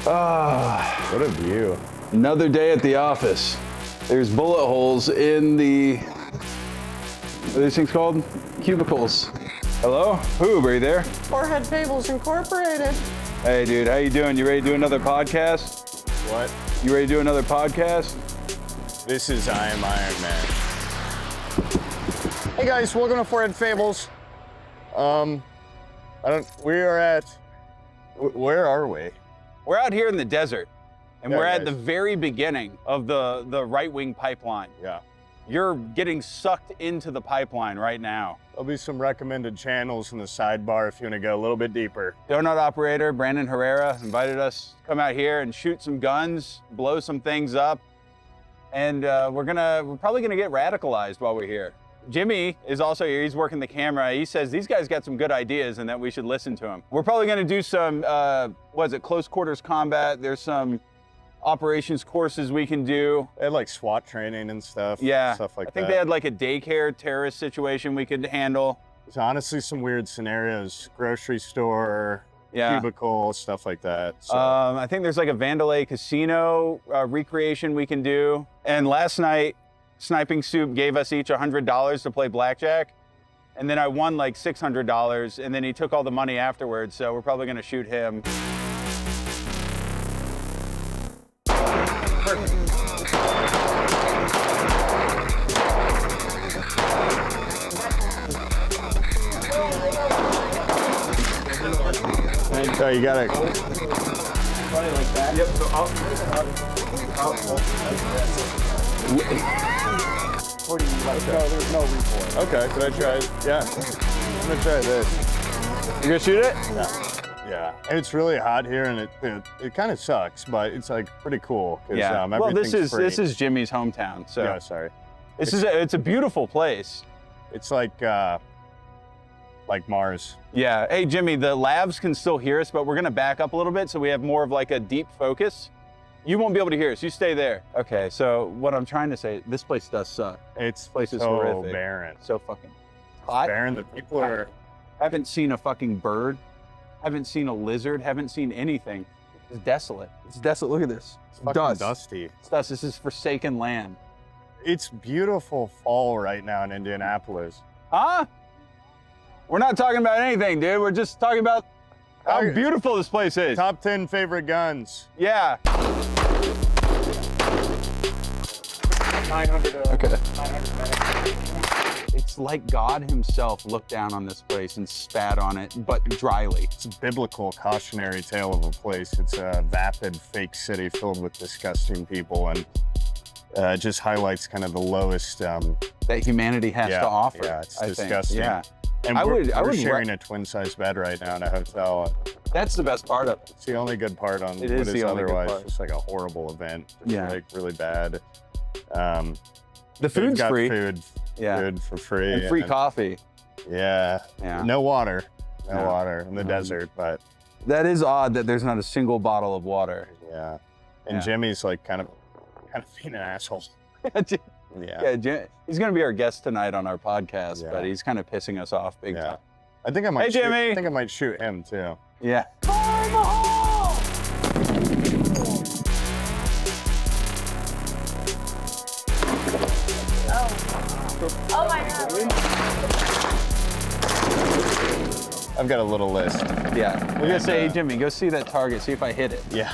Ah, What a view. another day at the office. There's bullet holes in the, what are these things called? Cubicles. Hello? Who, are you there? Forehead Fables Incorporated. Hey dude, how you doing? You ready to do another podcast? What? You ready to do another podcast? This is I Am Iron Man. Hey guys, welcome to Forehead Fables. Where are we? We're out here in the desert, and Yeah, we're at guys. the very beginning of the right-wing pipeline. Yeah. You're getting sucked into the pipeline right now. There'll be some recommended channels in the sidebar if you want to go a little bit deeper. Donut operator Brandon Herrera invited us to come out here and shoot some guns, blow some things up, and we're probably gonna get radicalized while we're here. Jimmy is also here. He's working the camera. He says these guys got some good ideas and that we should listen to him. We're probably gonna do some close quarters combat. There's some operations courses we can do. They had like SWAT training and stuff. Yeah, Stuff like I think that. they had like a daycare terrorist situation we could handle. There's honestly some weird scenarios. Grocery store, Yeah. cubicle, stuff like that. So I think there's like a Vandalay casino recreation we can do. And last night, Sniping Soup gave us each $100 to play blackjack. And then I won like $600, and then he took all the money afterwards, so we're probably gonna shoot him. so you gotta. Yep, so there's no recoil. Okay, can I try it? Yeah. I'm gonna try this. You gonna shoot it? Yeah, and it's really hot here, and it kind of sucks, but it's like pretty cool. 'Cause, Yeah. Well, this everything's free. is Jimmy's hometown, so Yeah, sorry. it's a beautiful place. It's like Mars. Yeah. Hey, Jimmy, the labs can still hear us, but we're gonna back up a little bit so we have more of like a deep focus. You won't be able to hear us. You stay there. Okay. So what I'm trying to say, this place does suck. It's Place is so horrific. barren. So fucking hot. Barren. The people are. Haven't seen a fucking bird. Haven't seen a lizard. Haven't seen anything. It's desolate. It's desolate. Look at this. It's fucking dusty. It's dust. This is forsaken land. It's beautiful fall right now in Indianapolis. Huh? We're not talking about anything, dude. We're just talking about how Okay. beautiful this place is. Top 10 favorite guns. Yeah. 900. Okay. 900 minutes. It's like God himself looked down on this place and spat on it, but dryly. It's a biblical cautionary tale of a place. It's a vapid fake city filled with disgusting people, and it just highlights kind of the lowest. That humanity has to offer. Yeah, it's I think. disgusting. Yeah. And I we're would sharing a twin-size bed right now in a hotel. That's the best part of it. It's the only good part on It what is is the only good otherwise part. just like a horrible event. Just Yeah. like really bad. The We've food's got free. Food, Yeah. food for free. And free coffee. Yeah. Yeah. No water. No No. water in the desert, but That is odd that there's not a single bottle of water. yeah. And Yeah. Jimmy's like kind of being an asshole. Yeah. Yeah, he's gonna be our guest tonight on our podcast, Yeah. but he's kind of pissing us off big Yeah. time. I think I might Hey, shoot, Jimmy. I think I might shoot him too. Yeah. Oh my God. I've got a little list. Yeah. We're gonna say, hey Jimmy, go see that target, see if I hit it. Yeah.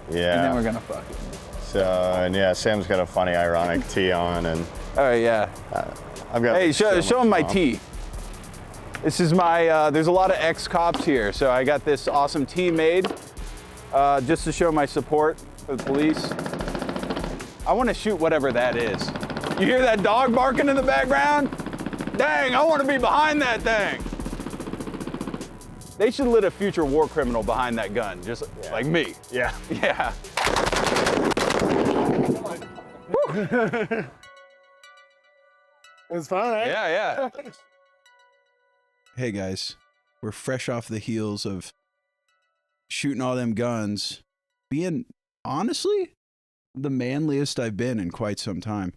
And then Yeah. we're gonna fuck it. So and yeah, Sam's got a funny ironic tee on, and All right, yeah. I've got. Hey, show him my Tom. tee. This is my, there's a lot of ex-cops here, so I got this awesome tee made just to show my support for the police. I want to shoot whatever that is. You hear that dog barking in the background? Dang, I want to be behind that thing. They should let a future war criminal behind that gun, just like me. Yeah. Yeah. It's fun, right? Yeah. Hey guys, we're fresh off the heels of shooting all them guns, being honestly the manliest I've been in quite some time.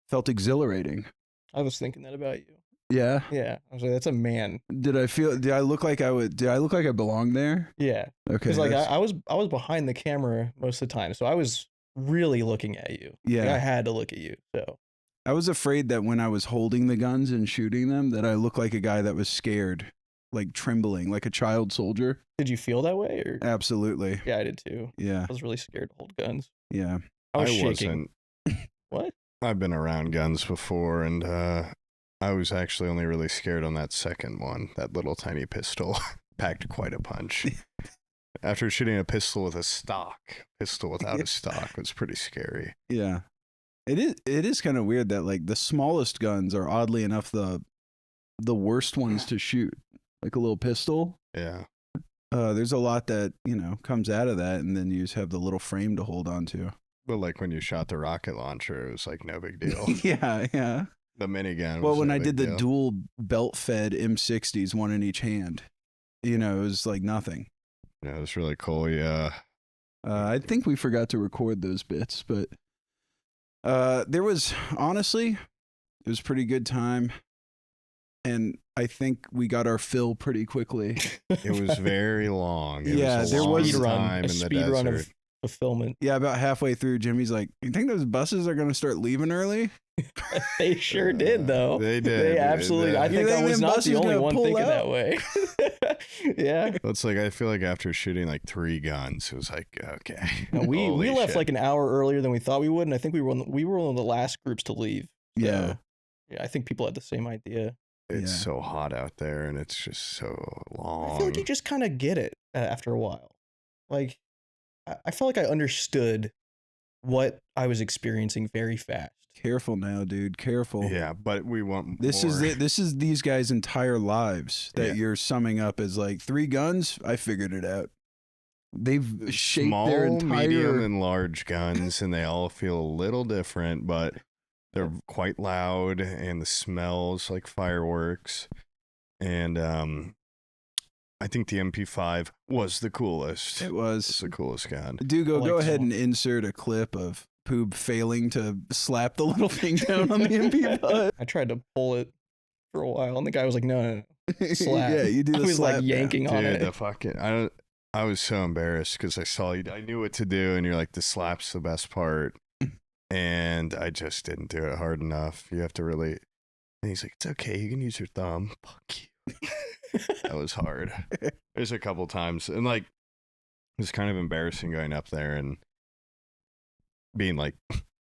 Felt exhilarating. I was thinking that about you. Yeah. Yeah, I was like, that's a man. Did I look like I belonged there? Yeah, Okay. because like I was behind the camera most of the time, so I was really looking at you. Like, Yeah. I had to look at you. So I was afraid that when I was holding the guns and shooting them, that I looked like a guy that was scared, like trembling, like a child soldier. did you feel that way? Or Absolutely. yeah, I did too. Yeah. I was really scared to hold guns. Yeah. I was shaking. wasn't. What? I've been around guns before, and I was actually only really scared on that second one. That little tiny pistol packed quite a punch. After shooting a pistol with a stock, pistol without a stock was pretty scary. Yeah. It is kind of weird that like the smallest guns are oddly enough the worst ones to shoot. Like a little pistol. Yeah. There's a lot that, comes out of that, and then you just have the little frame to hold on to. But like when you shot the rocket launcher, it was like no big deal. Yeah, yeah. The minigun. Well, was when no I big did the deal. dual belt-fed M60s, one in each hand, it was like nothing. Yeah, it was really cool. Yeah. I think we forgot to record those bits, but there was, honestly, it was a pretty good time. And I think we got our fill pretty quickly. It was very long. It Yeah, was a there long was speed run, time a in the speed run desert. of fulfillment. Yeah, about halfway through, Jimmy's like, "You think those buses are going to start leaving early?" They sure did, though. They did. They absolutely. I You think I think was them not buses the only gonna one pull thinking out? that way. Yeah. It's like I feel like after shooting like 3 guns, it was like okay. No, we Holy left shit. like an hour earlier than we thought we would, and I think we were one of the last groups to leave. So, Yeah. yeah, I think people had the same idea. It's Yeah. so hot out there, and it's just so long. I feel like you just kind of get it after a while. Like, I felt like I understood what I was experiencing very fast. Careful now, dude. Careful. Yeah, but we want This more. is it. This is these guys' entire lives that Yeah. you're summing up as like 3 guns. I figured it out. They've shaped Small, their entire. medium, and large guns, and they all feel a little different, but they're quite loud, and the smells like fireworks. And I think the MP5 was the coolest. It It's was. the coolest gun. Dugo, I like go this ahead one. and insert a clip of Poob failing to slap the little thing down on the MP5. I tried to pull it for a while, and the guy was like, "No, slap." Yeah, you do the I was slap like down. yanking on Dude, it. the fucking I was so embarrassed because I saw you. I knew what to do, and you're like, the slap's the best part, and I just didn't do it hard enough. You have to really. And he's like, "It's okay, you can use your thumb." Fuck you. That was hard. There's a couple times, and like, it was kind of embarrassing going up there and being like,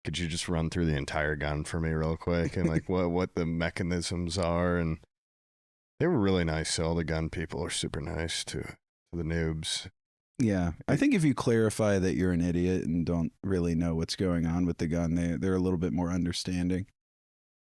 "Could you just run through the entire gun for me real quick?" And like, what the mechanisms are, and they were really nice. All the gun people are super nice to the noobs. Yeah, I think if you clarify that you're an idiot and don't really know what's going on with the gun, they're a little bit more understanding.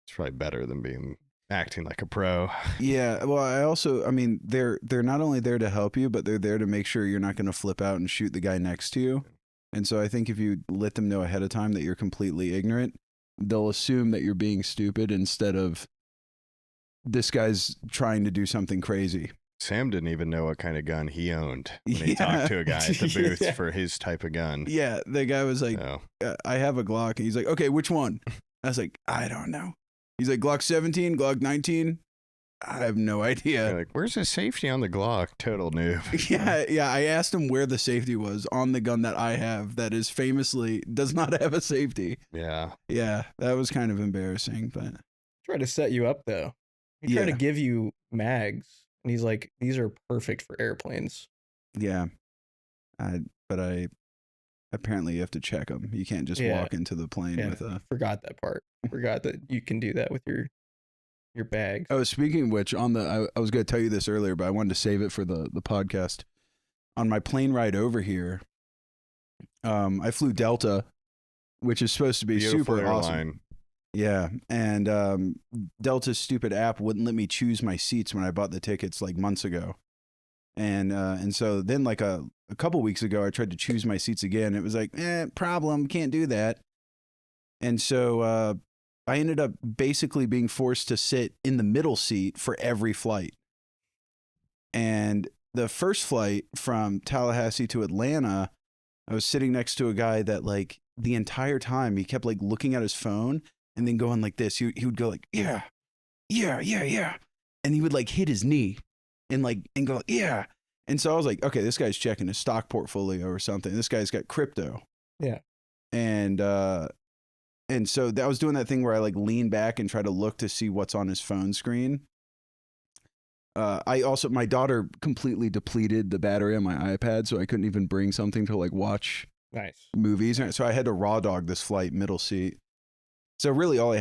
It's probably better than acting like a pro. Yeah, well, I mean, they're not only there to help you, but they're there to make sure you're not going to flip out and shoot the guy next to you. And so I think if you let them know ahead of time that you're completely ignorant, they'll assume that you're being stupid instead of this guy's trying to do something crazy. Sam didn't even know what kind of gun he owned when he Yeah. talked to a guy at the booth Yeah. for his type of gun. Yeah, the guy was like, So, I have a Glock. And he's like, okay, which one? I was like, I don't know. He's like, Glock 17, Glock 19. I have no you're idea. like, where's the safety on the Glock? Total noob. Yeah. I asked him where the safety was on the gun that I have that is famously does not have a safety. Yeah. Yeah, that was kind of embarrassing, but Tried to set you up though. He tried Yeah. to give you mags, and he's like, "These are perfect for airplanes." yeah. But I apparently you have to check them. You can't just Yeah. walk into the plane Yeah, with a. forgot that part. Forgot that you can do that with your bags. Oh, speaking of which, I was going to tell you this earlier, but I wanted to save it for the podcast. On my plane ride over here, I flew Delta, which is supposed to be Beautiful super awesome. airline. Yeah, and Delta's stupid app wouldn't let me choose my seats when I bought the tickets like months ago, and so then like a couple weeks ago I tried to choose my seats again. It was like, problem, can't do that, and so I ended up basically being forced to sit in the middle seat for every flight. And the first flight from Tallahassee to Atlanta, I was sitting next to a guy that like the entire time he kept like looking at his phone and then going like this. He would go like, yeah, yeah, yeah, yeah. And he would like hit his knee and go, yeah. And so I was like, okay, this guy's checking his stock portfolio or something. This guy's got crypto. Yeah. And so I was doing that thing where I like lean back and try to look to see what's on his phone screen. My daughter completely depleted the battery on my iPad, so I couldn't even bring something to like watch Nice. movies. So I had to raw dog this flight middle seat. So really all I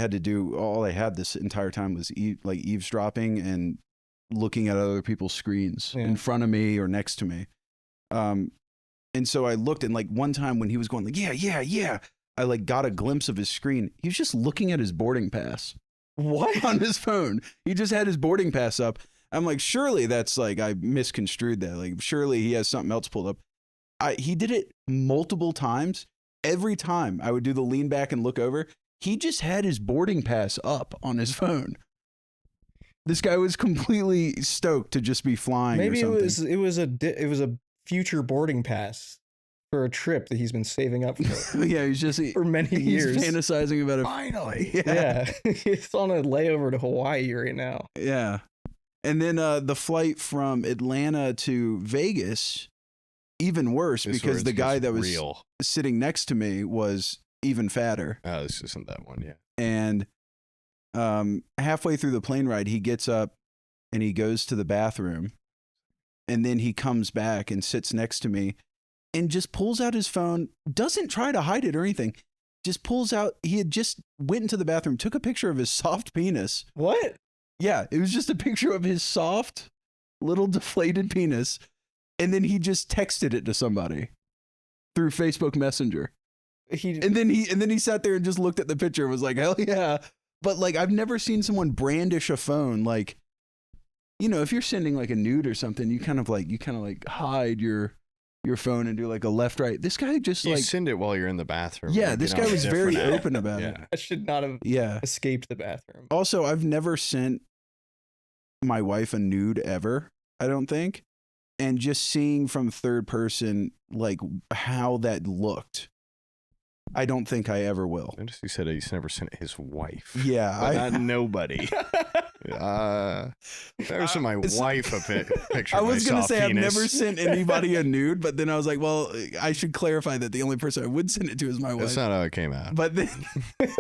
had this entire time was eavesdropping and looking at other people's screens in front of me or next to me. And so I looked, and like one time when he was going like, yeah, yeah, yeah, I like got a glimpse of his screen. He was just looking at his boarding pass. What? On his phone. He just had his boarding pass up. I'm like, surely that's like, I misconstrued that. Like, surely he has something else pulled up. He did it multiple times. Every time I would do the lean back and look over, he just had his boarding pass up on his phone. This guy was completely stoked to just be flying. Maybe or it something. was a future boarding pass for a trip that he's been saving up for. Yeah, for many years. He's fantasizing about it. Finally. Yeah. He's on a layover to Hawaii right now. Yeah. And then the flight from Atlanta to Vegas, even worse, because the guy that was sitting next to me was even fatter. Oh, this isn't that one, yeah. And halfway through the plane ride, he gets up and he goes to the bathroom. And then he comes back and sits next to me and just pulls out his phone, doesn't try to hide it or anything, just pulls out. He had just went into the bathroom, took a picture of his soft penis. What? Yeah, it was just a picture of his soft, little deflated penis. And then he just texted it to somebody through Facebook Messenger. And then he sat there and just looked at the picture and was like, hell yeah. But like, I've never seen someone brandish a phone. Like, you know, if you're sending like a nude or something, you kind of like hide your phone and do like a left, right. This guy just you like send it while you're in the bathroom. Yeah, like, this you know, guy was very different open about it. I should not have escaped the bathroom. Also, I've never sent my wife a nude ever, I don't think. And just seeing from third person like how that looked, I don't think I ever will. Notice he said he's never sent his wife. Yeah, but not nobody. Never sent my wife a picture. I was going to say I've never sent anybody a nude, but then I was like, well, I should clarify that the only person I would send it to is my wife. That's not how it came out. But then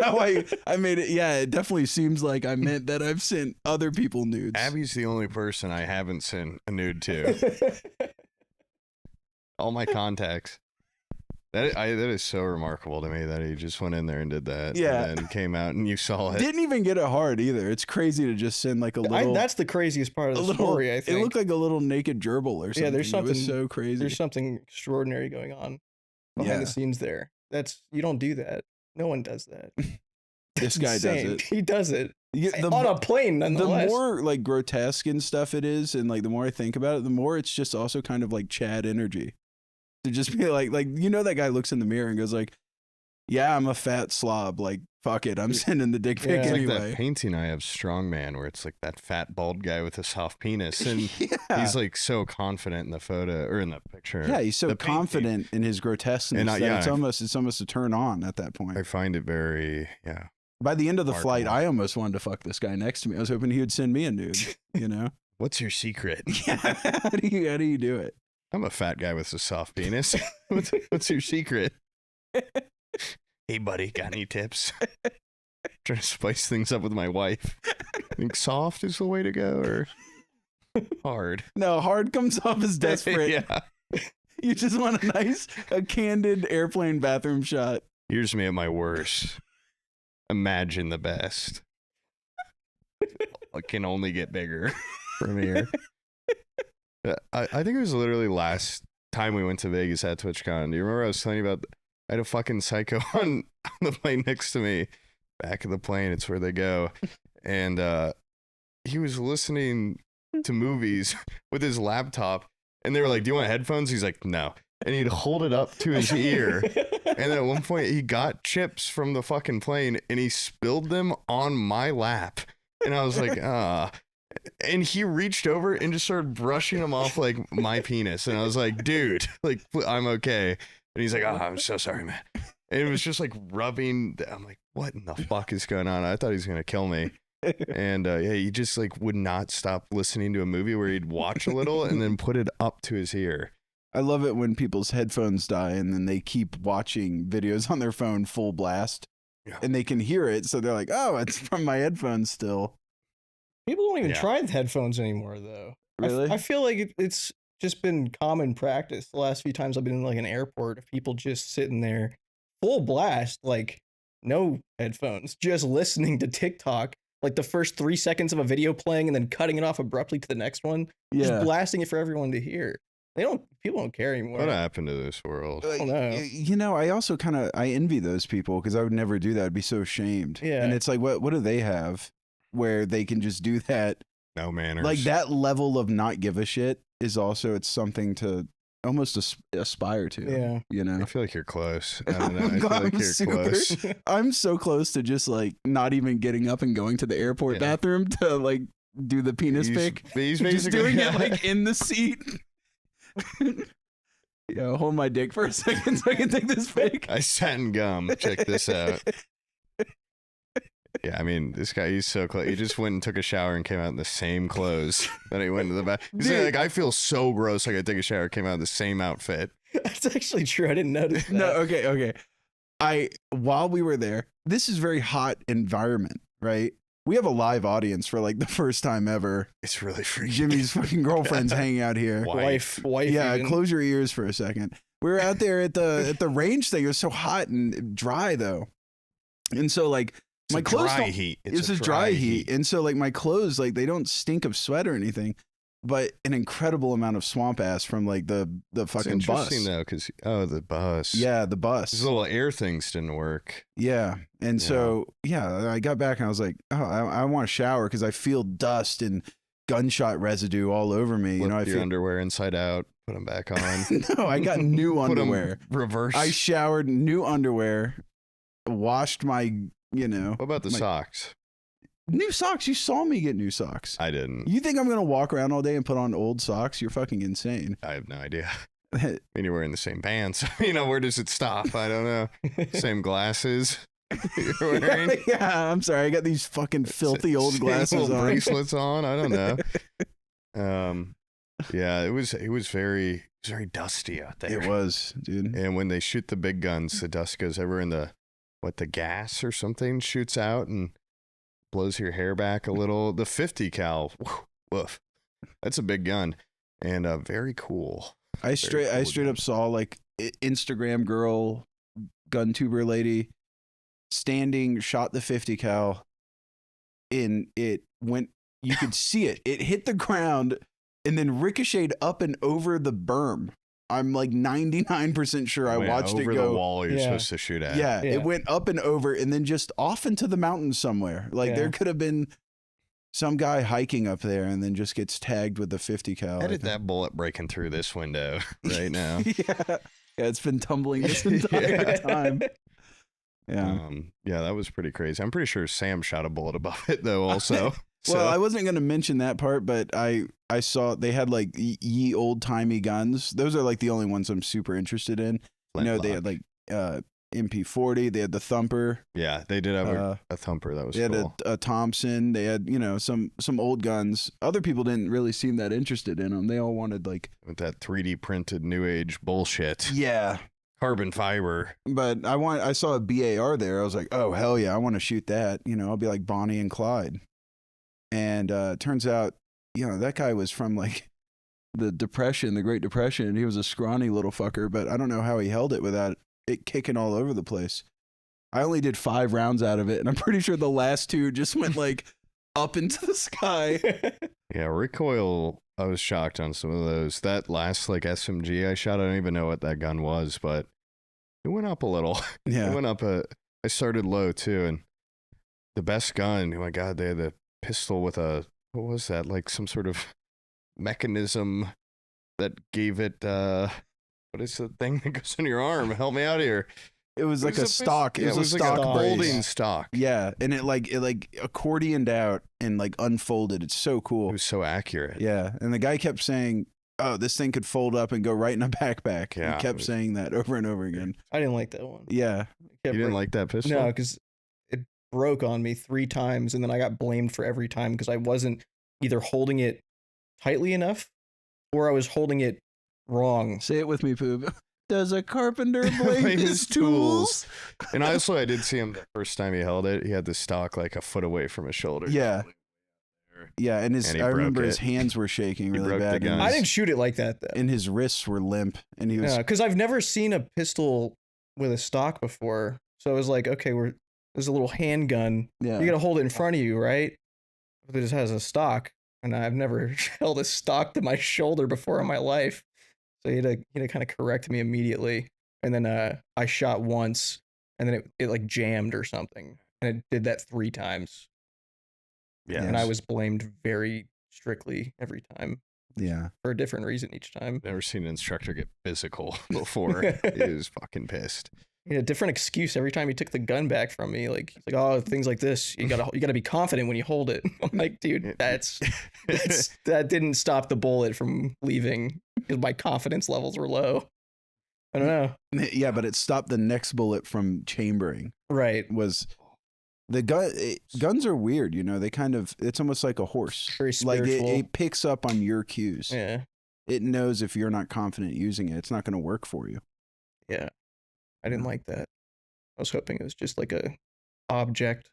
how I made it, yeah, it definitely seems like I meant that I've sent other people nudes. Abby's the only person I haven't sent a nude to. All my contacts. That is so remarkable to me that he just went in there and did that. Yeah. And then came out and you saw it. Didn't even get it hard either. It's crazy to just send like a little. That's the craziest part of the story, I think. It looked like a little naked gerbil or something. Yeah, there's something. It was so crazy. There's something extraordinary going on behind the scenes there. You don't do that. No one does that. This guy does it. He does it. Yeah, on a plane, nonetheless. The more like grotesque and stuff it is, and like the more I think about it, the more it's just also kind of like Chad energy. To just be like, you know, that guy looks in the mirror and goes like, yeah, I'm a fat slob. Like, fuck it. I'm sending the dick pic It's anyway. like that painting I have, Strongman, where it's like that fat bald guy with a soft penis. And he's like so confident in the photo or in the picture. Yeah, he's so confident in his grotesqueness that it's almost a turn on at that point. I find it very, By the end of the flight, I almost wanted to fuck this guy next to me. I was hoping he would send me a nude, you know? What's your secret? Yeah, how do you do it? I'm a fat guy with a soft penis. What's your secret? Hey, buddy, got any tips? Trying to spice things up with my wife. Think soft is the way to go, or hard? No, hard comes off as desperate. Yeah. You just want a candid airplane bathroom shot. Here's me at my worst. Imagine the best. I can only get bigger from here. I think it was literally last time we went to Vegas at TwitchCon. Do you remember I was telling you about? I had a fucking psycho on the plane next to me, back of the plane. It's where they go, and he was listening to movies with his laptop, and they were like, "Do you want headphones?" He's like, "No," and he'd hold it up to his ear, and then at one point he got chips from the fucking plane, and he spilled them on my lap, and I was like, ah. And he reached over and just started brushing them off like my penis. And I was like, dude, like, I'm okay. And he's like, oh, I'm so sorry, man. And it was just like rubbing. I'm like, what in the fuck is going on? I thought he was going to kill me. And yeah, he just like would not stop listening to a movie where he'd watch a little and then put it up to his ear. I love it when people's headphones die and then they keep watching videos on their phone full blast. Yeah. And they can hear it, so they're like, "Oh, it's from my headphones still." People don't even Yeah. try the headphones anymore, though. Really? I feel like it's just been common practice the last few times I've been in like an airport of people just sitting there full blast, like no headphones, just listening to TikTok, like the first 3 seconds of a video playing and then cutting it off abruptly to the next one, just blasting it for everyone to hear. People don't care anymore. What happened to this world? I don't know. You know, I also I envy those people because I would never do that. I'd be so ashamed. Yeah. And it's like, what do they have where they can just do that? No manners. Like that level of not give a shit is also, it's something to almost aspire to. Yeah. You know? I feel like you're close. I don't know. I feel I'm like you're super- close. I'm so close to just like not even getting up and going to the airport Yeah. bathroom to like do the penis pic. He's Just basically doing it like in the seat. Yeah, hold my dick for a second so I can take this pic. I sat in gum. Check this out. Yeah, I mean, this guy, he's so close. He just went and took a shower and came out in the same clothes that he went to the bath. He's Dude. like, I feel so gross. I gotta take a shower. Came out in the same outfit. That's actually true. I didn't notice that. No, okay. While we were there, this is very hot environment, right? We have a live audience for like the first time ever. It's really freaky. Jimmy's fucking girlfriend's hanging out here. Wife. Yeah, even. close your ears for a second. We were out there at the range thing. It was so hot and dry though, and so like It's my a clothes dry don't- heat. It's a dry heat, and so like my clothes, like they don't stink of sweat or anything, but an incredible amount of swamp ass from like the It's fucking bus. interesting though, because the bus. Yeah, the bus. These little air things didn't work. Yeah. And Yeah. so, yeah, I got back and I was like, oh, I want to shower because I feel dust and gunshot residue all over me. Flip I your feel underwear inside out. Put them back on. no, I got new Put 'em underwear. reverse. I showered, new underwear, washed my, What about the my- socks? new socks. You saw me get new socks. I didn't. You think I'm going to walk around all day and put on old socks? You're fucking insane. I have no idea. I mean, you're wearing the same pants. Where does it stop? I don't know. Same glasses you're wearing. Yeah, I'm sorry. I got these fucking filthy old Same glasses little on. bracelets on. I don't know. Yeah, it was very dusty out there. It was, dude. And when they shoot the big guns, the dust goes everywhere, and the gas or something shoots out and blows your hair back a little. The 50 cal, woof, that's a big gun, and very cool. I straight cool up saw like Instagram girl, gun tuber lady, standing, shot the 50 cal, and it went. You could see it. It hit the ground and then ricocheted up and over the berm. I'm like 99% sure I Went watched it over go. the wall you're Yeah. supposed to shoot at. Yeah, Yeah. it went up and over and then just off into the mountains somewhere. Like Yeah. there could have been some guy hiking up there and then just gets tagged with the 50 cal. I Edit think. that bullet breaking through this window right now. Yeah, it's been tumbling this entire Yeah. time. Yeah. Yeah, that was pretty crazy. I'm pretty sure Sam shot a bullet above it though. Also, Well, I wasn't going to mention that part, but I saw they had like ye old timey guns. Those are like the only ones I'm super interested in. You know, they had like MP40. They had the Thumper. yeah, they did have a thumper. That was They had cool. a Thompson. They had some old guns. Other people didn't really seem that interested in them. They all wanted like With that 3D printed new age bullshit, yeah. carbon fiber. But I saw a BAR there. I was like, oh hell yeah, I want to shoot that. I'll be like Bonnie and Clyde. And turns out, that guy was from like the Depression, the Great Depression. He was a scrawny little fucker, but I don't know how he held it without it kicking all over the place. I only did 5 rounds out of it, and I'm pretty sure the last 2 just went like up into the sky. Yeah, recoil. I was shocked on some of those. That last like SMG I shot, I don't even know what that gun was, but it went up a little. It Yeah. went up I started low too, and the best gun. Oh my god, they had the pistol with what was that? Like some sort of mechanism that gave it. What is the thing that goes on your arm? Help me out here. It was like It a was stock. yeah, It was a like stock a brace. folding stock. Yeah, and it accordioned out and like unfolded. It's so It cool. was so accurate. Yeah, and the guy kept saying, "Oh, this thing could fold up and go right in a backpack." Yeah, He it kept was- saying that over and over again. I didn't like that one. Yeah, You didn't like that pistol? No, because broke on me 3 times, and then I got blamed for every time because I wasn't either holding it tightly enough or I was holding it wrong. Say it with me, Poop. Does a carpenter blame Blame his his tools? And also, I did see him the first time he held it. He had the stock like a foot away from his shoulder. Yeah. Yeah, and And he I broke remember his it. hands were shaking He really broke the bad. gun. And I his, didn't shoot it like that though. and his wrists were limp, and he was Yeah, because I've never seen a pistol with a stock before. So I was like, okay, there's a little handgun. yeah. You gotta hold it in front of you, right? But it just has a stock, and I've never held a stock to my shoulder before in my life. So he had to kind of correct me immediately. And then I shot once, and then it like jammed or something, and it did that 3 times. Yeah. And I was blamed very strictly every time Yeah. for a different reason each time. Never seen an instructor get physical before. He was fucking pissed. He had a different excuse every time he took the gun back from me. Like he's like, oh, things like this, you gotta be confident when you hold it. I'm like, dude, that didn't stop the bullet from leaving because my confidence levels were low. I don't know. Yeah, but it stopped the next bullet from chambering. Right. Was the gun? Guns are weird, you know. They kind of. It's almost like a horse. Very Like spiritual. it picks up on your cues. Yeah. It knows if you're not confident using it, it's not going to work for you. Yeah. I didn't like that. I was hoping it was just like a object.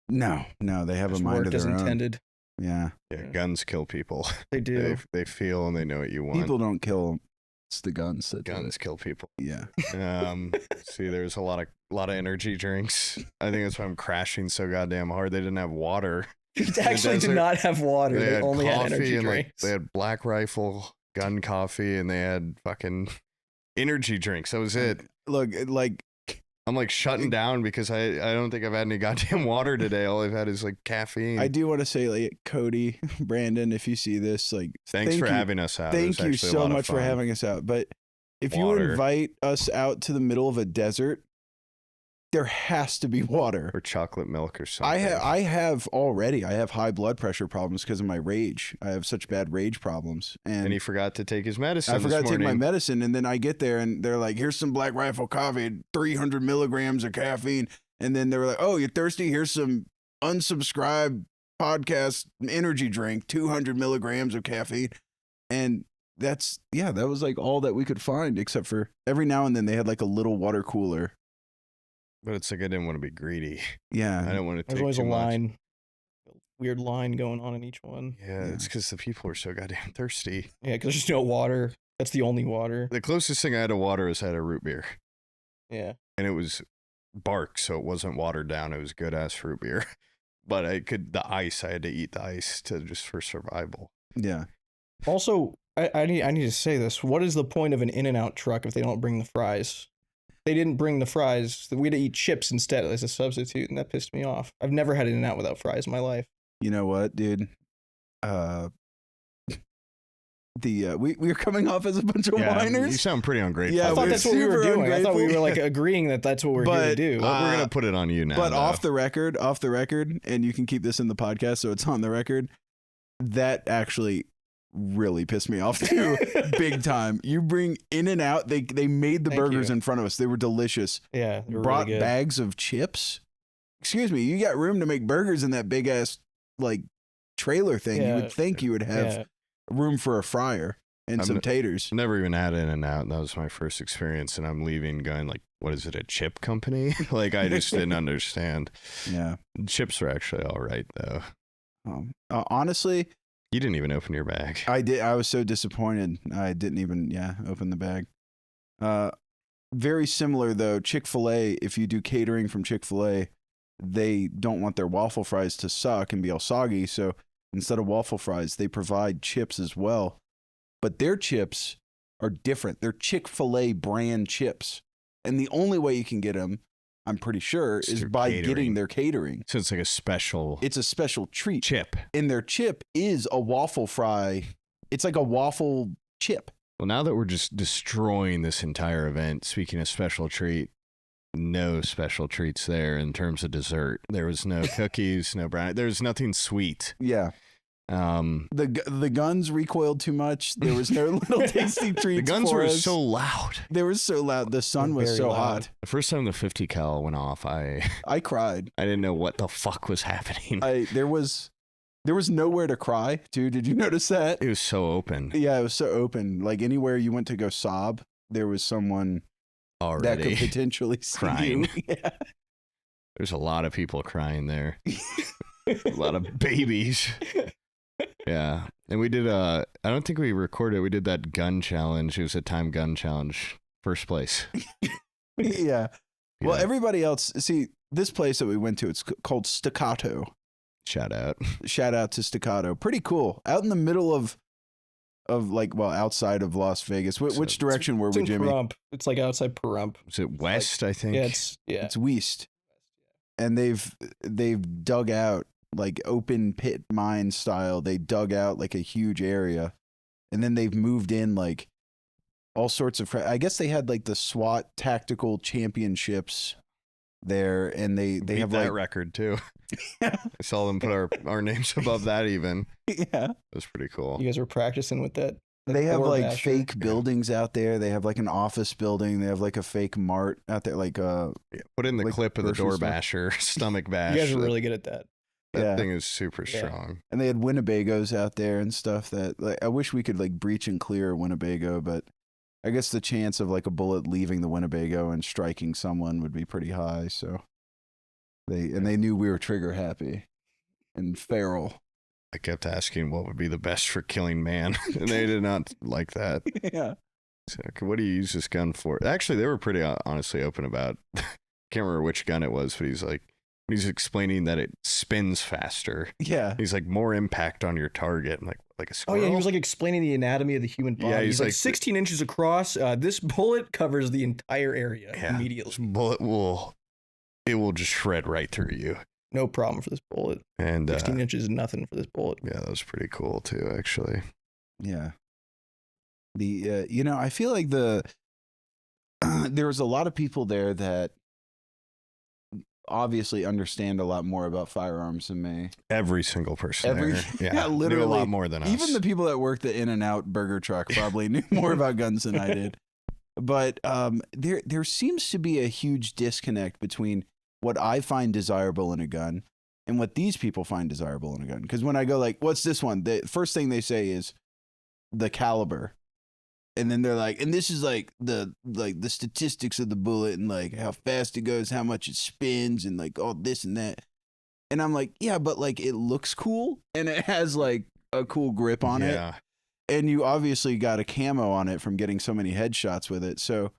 No, they have Just a mind worked of as their own. intended. Yeah, Yeah, guns kill people. They do. They feel and they know what you want. people don't kill. It's the guns that do Guns it. kill people. Yeah. See, there's a lot of energy drinks. I think that's why I'm crashing so goddamn hard. They didn't have water. They actually did desert. not have water. They They had only had coffee energy and drinks. they had Black Rifle gun coffee and they had fucking energy drinks. That was it. Look, like I'm like shutting down because I don't think I've had any goddamn water today. All I've had is like caffeine. I do want to say, like Cody, Brandon, if you see this, like Thanks thank for you. having us out. It was Thank you actually a so lot of much for fun. having us out. But if you Water. invite us out to the middle of a desert, there has to be water. Or chocolate milk or something. I have already. I have high blood pressure problems because of my rage. I have such bad rage problems, And he forgot to take his medicine. I forgot this to take my morning. medicine, and then I get there and they're like, "Here's some Black Rifle coffee, 300 milligrams of caffeine." And then they were like, "Oh, you're thirsty? Here's some unsubscribed podcast energy drink, 200 milligrams of caffeine." And that was like all that we could find, except for every now and then they had like a little water cooler. But it's like I didn't want to be greedy. Yeah, I didn't want to There's take always too a much. line, weird line going on in each one. Yeah, it's because the people are so goddamn thirsty. Yeah, because there's no water. That's the only water. The closest thing I had to water was I had a root beer. Yeah. And it was bark, so it wasn't watered down. It was good ass root beer. But I had to eat the ice just for survival. yeah. Also, I need to say this. What is the point of an In-N-Out truck if they don't bring the fries? They didn't bring the fries. We had to eat chips instead as a substitute, and that pissed me off. I've never had In-N-Out without fries in my life. You know what, dude? We were coming off as a bunch of You whiners. sound pretty ungrateful. Yeah, I thought we're that's what we were super doing. I thought we were ungrateful. like agreeing that that's what we're here to But, do. Well, we're gonna put it on you now. But though. off the record, and you can keep this in the podcast so it's on the record. That actually really pissed me off too, big time. You bring In-N-Out. They made the Thank burgers you. in front of us. They were delicious. Yeah, they were Brought really good. bags of chips. Excuse me, you got room to make burgers in that big ass like trailer thing. You Yeah. would think you would have Yeah. room for a fryer and I'm some n- taters. Never even had In-N-Out. That was my first experience, and I'm leaving going like, what is it, a chip company? Like I just didn't understand. Yeah. Chips are actually all right though. Honestly, You didn't even open your bag. I did. I was so disappointed. I didn't even, open the bag. Very similar though. Chick-fil-A, if you do catering from Chick-fil-A, they don't want their waffle fries to suck and be all soggy. So instead of waffle fries, they provide chips as well. But their chips are different. They're Chick-fil-A brand chips. And the only way you can get them, I'm pretty sure, It's is through by catering. getting their catering. So it's like a special It's a special treat. chip. And their chip is a waffle fry. It's like a waffle chip. Well, now that we're just destroying this entire event, speaking of special treat, no special treats there in terms of dessert. There was no cookies, no brownie. There was nothing sweet. Yeah. The guns recoiled too much. There was no little tasty treats. The guns for were us. so loud. They were so loud. The sun was Very so loud. hot. The first time the 50 cal went off, I cried. didn't know what the fuck was happening. There was nowhere to cry, too. Did you notice that? It was so open Yeah, it was so open. Like anywhere you went to go sob, there was someone that already. could potentially see crying. you. Yeah. There's a lot of people crying there. A lot of babies. Yeah. And we did I don't think we recorded, we did that gun challenge. It was a time gun challenge. First place. Yeah. Well, Yeah. everybody else, see, this place that we went to, it's called Staccato. Shout out. Shout out to Staccato. Pretty cool. Out in the middle of outside of Las Vegas. Which direction were It's we, in Jimmy? Pahrump. It's like outside Pahrump. Was it west, I think? Yeah, it's It's west. And they've dug out like open pit mine style. They dug out like a huge area, and then they've moved in like all sorts of. I guess they had like the SWAT tactical championships there, and they Beat have that like record too. Yeah. I saw them put our names above that even. Yeah. It was pretty cool. You guys were practicing with that. They have door like basher. fake buildings out there. They have like an office building. They have like a fake mart out there. Like Yeah, put in the like clip of the grocery door store. basher, stomach bash. You guys are That- really good at that. That Yeah. thing is super Yeah. strong. And they had Winnebagos out there and stuff that like, I wish we could like breach and clear a Winnebago, but I guess the chance of like a bullet leaving the Winnebago and striking someone would be pretty high. So they knew we were trigger happy and feral. I kept asking what would be the best for killing man, and they did not like that. Yeah. So, okay, what do you use this gun for? Actually, they were pretty honestly open about. Can't remember which gun it was, but he's explaining that it spins faster. Yeah. He's like more impact on your target. I'm like a Oh squirrel. yeah, he was like explaining the anatomy of the human body. Yeah, he's he's like like- 16 inches across. This bullet covers the entire area Yeah. immediately. This bullet will just shred right through you. No problem for this bullet. And 16 inches is nothing for this bullet. yeah, that was pretty cool too, actually. Yeah. The I feel like there was a lot of people there that obviously understand a lot more about firearms than me. Every single person Every- there, yeah, knew a literally. lot more than us. Even the people that worked the In-N-Out burger truck probably knew more about guns than I did. But there seems to be a huge disconnect between what I find desirable in a gun and what these people find desirable in a gun. Because when I go like, "What's this one?" The first thing they say is the caliber, and then they're like, "And this is like the statistics of the bullet and like how fast it goes, how much it spins, and like all this and that." And I'm like, "Yeah, but like it looks cool and it has like a cool grip on it." yeah. And you obviously got a camo on it from getting so many headshots with it. So,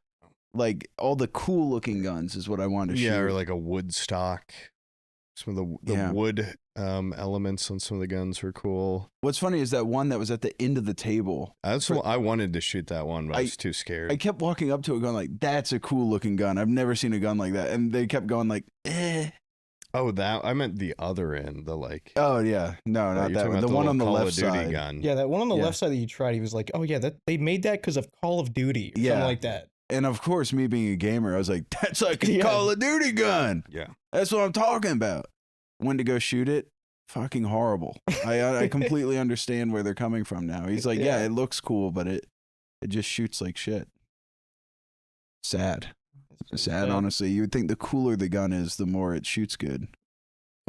like, all the cool looking guns is what I wanted to shoot. Yeah, or like a wood stock. Some of the Yeah. wood elements on some of the guns were cool. What's funny is that one that was at the end of the table. I wanted to shoot that one, but I was too scared. I kept walking up to it going like, that's a cool looking gun. I've never seen a gun like that. And they kept going like, eh. Oh, that I meant the other end, the like. Oh, yeah. No, not you're that talking one. about The one little on the Call left of Duty side. gun. Yeah, that one on the Yeah. left side that you tried, he was like, "Oh yeah, that they made that because of Call of Duty, or Yeah. something like that." And of course, me being a gamer, I was like, that's like a Yeah. Call of Duty gun. Yeah. That's what I'm talking about. When to go shoot it? Fucking horrible. I completely understand where they're coming from now. He's like, yeah, Yeah. it looks cool, but it just shoots like shit. Sad. Sad, honestly. You would think the cooler the gun is, the more it shoots good.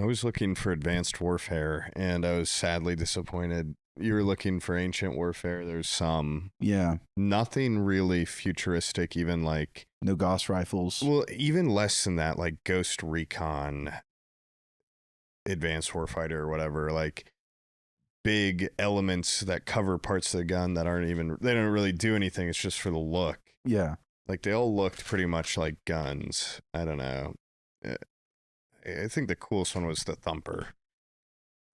I was looking for advanced warfare, and I was sadly disappointed. You were looking for ancient warfare. There's some. Yeah. Nothing really futuristic, even like. No Gauss rifles. Well, even less than that, like Ghost Recon, Advanced Warfighter, or whatever. Like big elements that cover parts of the gun that aren't even. They don't really do anything. It's just for the look. Yeah. Like they all looked pretty much like guns. I don't know. I think the coolest one was the Thumper.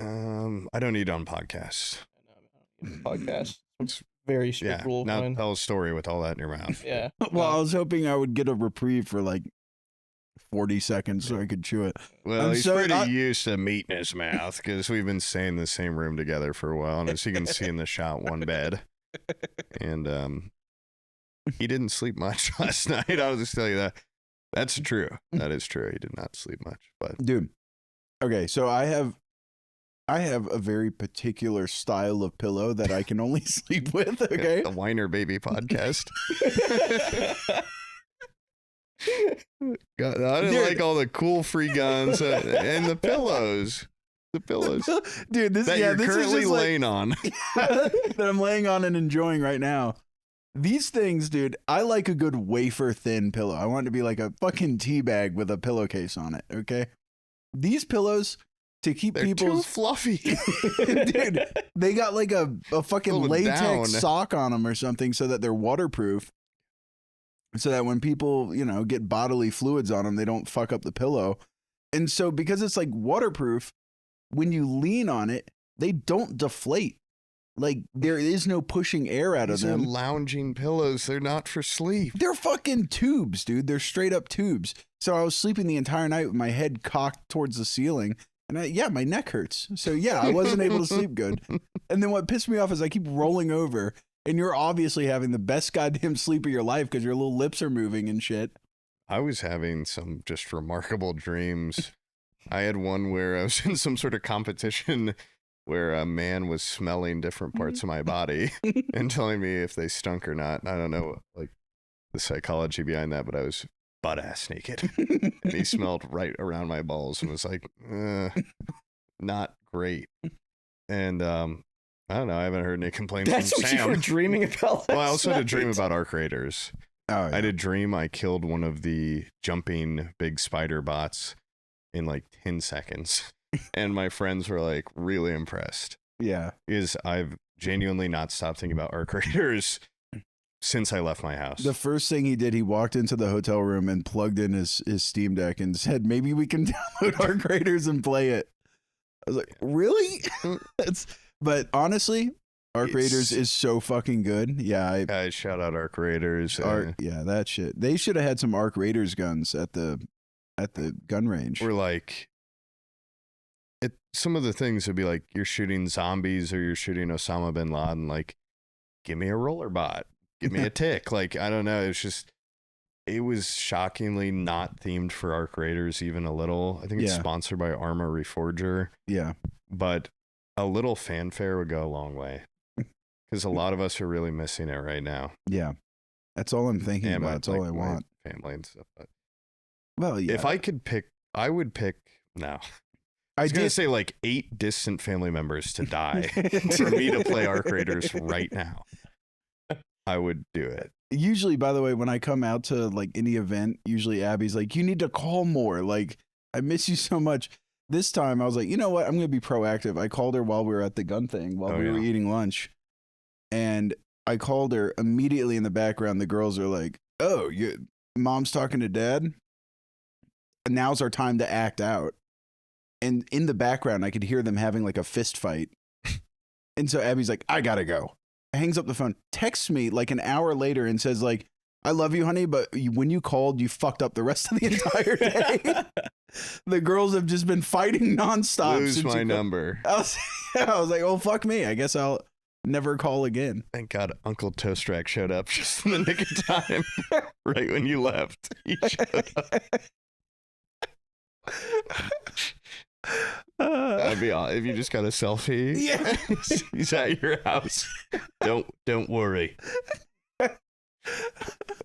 I don't need it on podcast. Podcast. It's- Very strict Yeah, rule of now mine. tell a story with all that in your mouth. Yeah. Well, I was hoping I would get a reprieve for like 40 seconds so I could chew it. Well, I'm he's so- pretty I- used to meat in his mouth because we've been staying in the same room together for a while, and as you can see in the shot, one bed. And he didn't sleep much last night. I'll just tell you that. That's true. That is true. He did not sleep much, but Dude. Okay, so I have I have a very particular style of pillow that I can only sleep with. Okay. The Whiner Baby podcast. God, I didn't Dude. like all the cool free guns and the pillows. The pillows Dude, this that yeah, you're this currently is just laying on. that I'm laying on and enjoying right now. These things, dude, I like a good wafer thin pillow. I want it to be like a fucking tea bag with a pillowcase on it. Okay. These pillows to keep They're too people's fluffy. dude, they got like a fucking Pull them latex down. sock on them or something so that they're waterproof. So that when people, get bodily fluids on them, they don't fuck up the pillow. And so because it's like waterproof, when you lean on it, they don't deflate. Like there is no pushing air out These of are them. lounging pillows. They're not for sleep. They're fucking tubes, dude. They're straight up tubes. So I was sleeping the entire night with my head cocked towards the ceiling. And my neck hurts. So yeah, I wasn't able to sleep good. And then what pissed me off is I keep rolling over and you're obviously having the best goddamn sleep of your life because your little lips are moving and shit. I was having some just remarkable dreams. I had one where I was in some sort of competition where a man was smelling different parts of my body and telling me if they stunk or not. I don't know like the psychology behind that, but I was butt ass naked and he smelled right around my balls and was like, not great. And I don't know. I haven't heard any complaints That's from what Sam. you were dreaming about. Well, I also had a dream last about arc raiders. Oh, I had a dream I killed one of the jumping big spider bots in like 10 seconds. And my friends were like really impressed. yeah. Because I've genuinely not stopped thinking about arc raiders since I left my house. The first thing he did, he walked into the hotel room and plugged in his Steam Deck and said, maybe we can download Arc Raiders and play it. I was like, really? But honestly, Arc Raiders is so fucking good. Yeah. I shout out arc raiders. Yeah, that shit. They should have had some Arc Raiders guns at the gun range. We're like, some of the things would be like, you're shooting zombies or you're shooting Osama bin Laden. Like, give me a roller bot. Give me a tick. Like, I don't know. It was shockingly not themed for arc raiders even a little. I think it's sponsored by Armor Reforger. Yeah. But a little fanfare would go a long way. Because a lot of us are really missing it right now. Yeah. That's all I'm thinking And about. That's all I want. Family and stuff. But Well, yeah. if I could pick, I would pick, no. I was going to say like 8 distant family members to die for me to play Arc Raiders right now. I would do it. Usually, by the way, when I come out to like any event, usually Abby's like, you need to call more. Like, I miss you so much. This time I was like, you know what? I'm going to be proactive. I called her while we were at the gun thing, while we were eating lunch. And I called her immediately in the background. The girls are like, oh, mom's talking to dad. And now's our time to act out. And in the background, I could hear them having like a fist fight. And so Abby's like, I gotta go. Hangs up the phone, texts me like an hour later and says like, I love you, honey, but when you called, you fucked up the rest of the entire day. The girls have just been fighting nonstop. Lose my number. I was like, oh, fuck me. I guess I'll never call again. Thank God Uncle Toast Rack showed up just in the nick of time. Right when you left. He showed up. That'd be awesome if you just got a selfie. Yeah. He's at your house. Don't worry.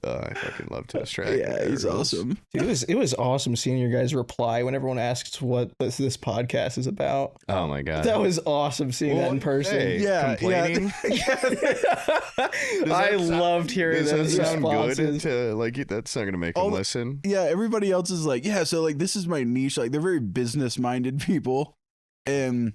I fucking love Toast Rack. Yeah, he's awesome. Dude, it was awesome seeing your guys' reply when everyone asks what this podcast is about. Oh my God. That was awesome seeing that in person. Hey, Yeah, complaining. I loved hearing Does that those sound responses. good to like? That's not gonna make them listen. Yeah, everybody else is like, yeah, so like this is my niche. Like they're very business minded people. And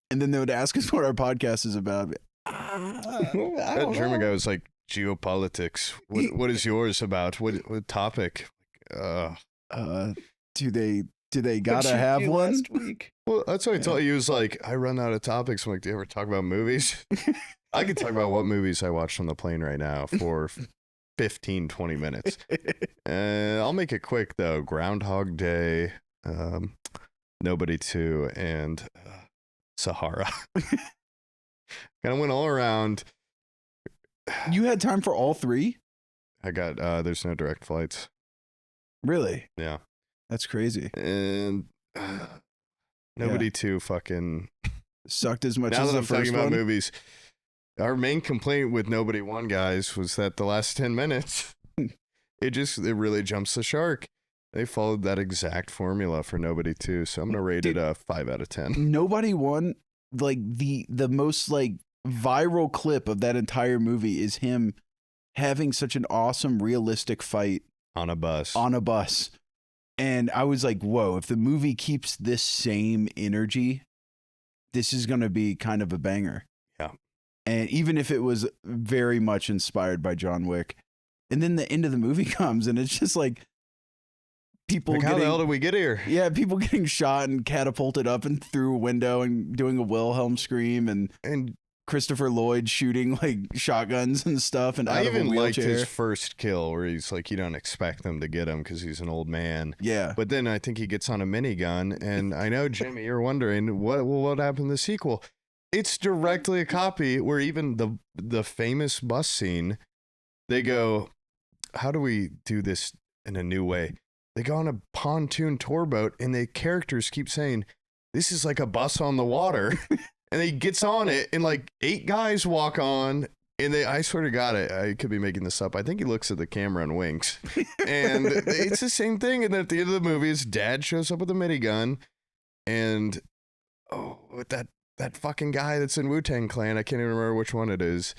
then they would ask us what our podcast is about. That German guy was like, geopolitics. What is yours about? What topic? Do they gotta have one? Last week. Well, that's what I told you. He was like, I run out of topics. I'm like, do you ever talk about movies? I could talk about what movies I watched on the plane right now for 15, 20 minutes. I'll make it quick though. Groundhog Day, Nobody 2, and Sahara. Kind of went all around. You had time for all three? I got there's no direct flights. Really? Yeah. That's crazy. And Nobody Two fucking sucked as much now as that the I'm talking first about one. movies. Our main complaint with Nobody One, guys, was that the last 10 minutes, it really jumps the shark. They followed that exact formula for Nobody Two, so I'm gonna rate it a 5 out of 10. Nobody Won, like the most like viral clip of that entire movie is him having such an awesome realistic fight On a bus. And I was like, whoa, if the movie keeps this same energy, this is going to be kind of a banger. Yeah. And even if it was very much inspired by John Wick. And then the end of the movie comes and it's just like people Like, how the hell did we get here? Yeah, people getting shot and catapulted up and through a window and doing a Wilhelm scream and Christopher Lloyd shooting like shotguns and stuff and out I of a even liked wheelchair. his first kill where he's like, you don't expect them to get him because he's an old man. Yeah. But then I think he gets on a minigun, and I know, Jimmy, you're wondering what happened in the sequel. It's directly a copy where even the famous bus scene, they go, how do we do this in a new way? They go on a pontoon tour boat, and the characters keep saying, this is like a bus on the water. And he gets on it, and like 8 guys walk on, and I swear to God, I could be making this up. I think he looks at the camera and winks. And it's the same thing. And then at the end of the movie, his dad shows up with a minigun, and with that fucking guy that's in Wu-Tang Clan, I can't even remember which one it is.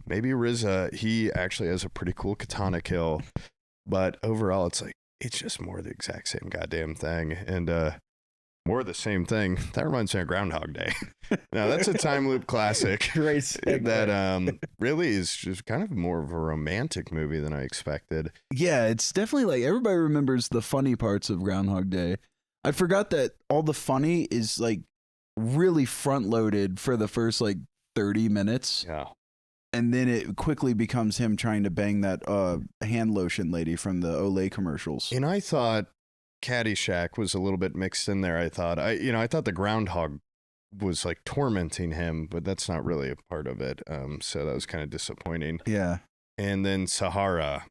Maybe RZA. He actually has a pretty cool katana kill, but overall, it's just more the exact same goddamn thing, and more of the same thing. That reminds me of Groundhog Day. Now that's a time loop classic. Great segue. That really is just kind of more of a romantic movie than I expected. Yeah, it's definitely like everybody remembers the funny parts of Groundhog Day. I forgot that all the funny is like really front loaded for the first like 30 minutes. Yeah. And then it quickly becomes him trying to bang that hand lotion lady from the Olay commercials. And I thought Caddyshack was a little bit mixed in there. I thought the groundhog was like tormenting him, but that's not really a part of it. So that was kind of disappointing. Yeah. And then Sahara.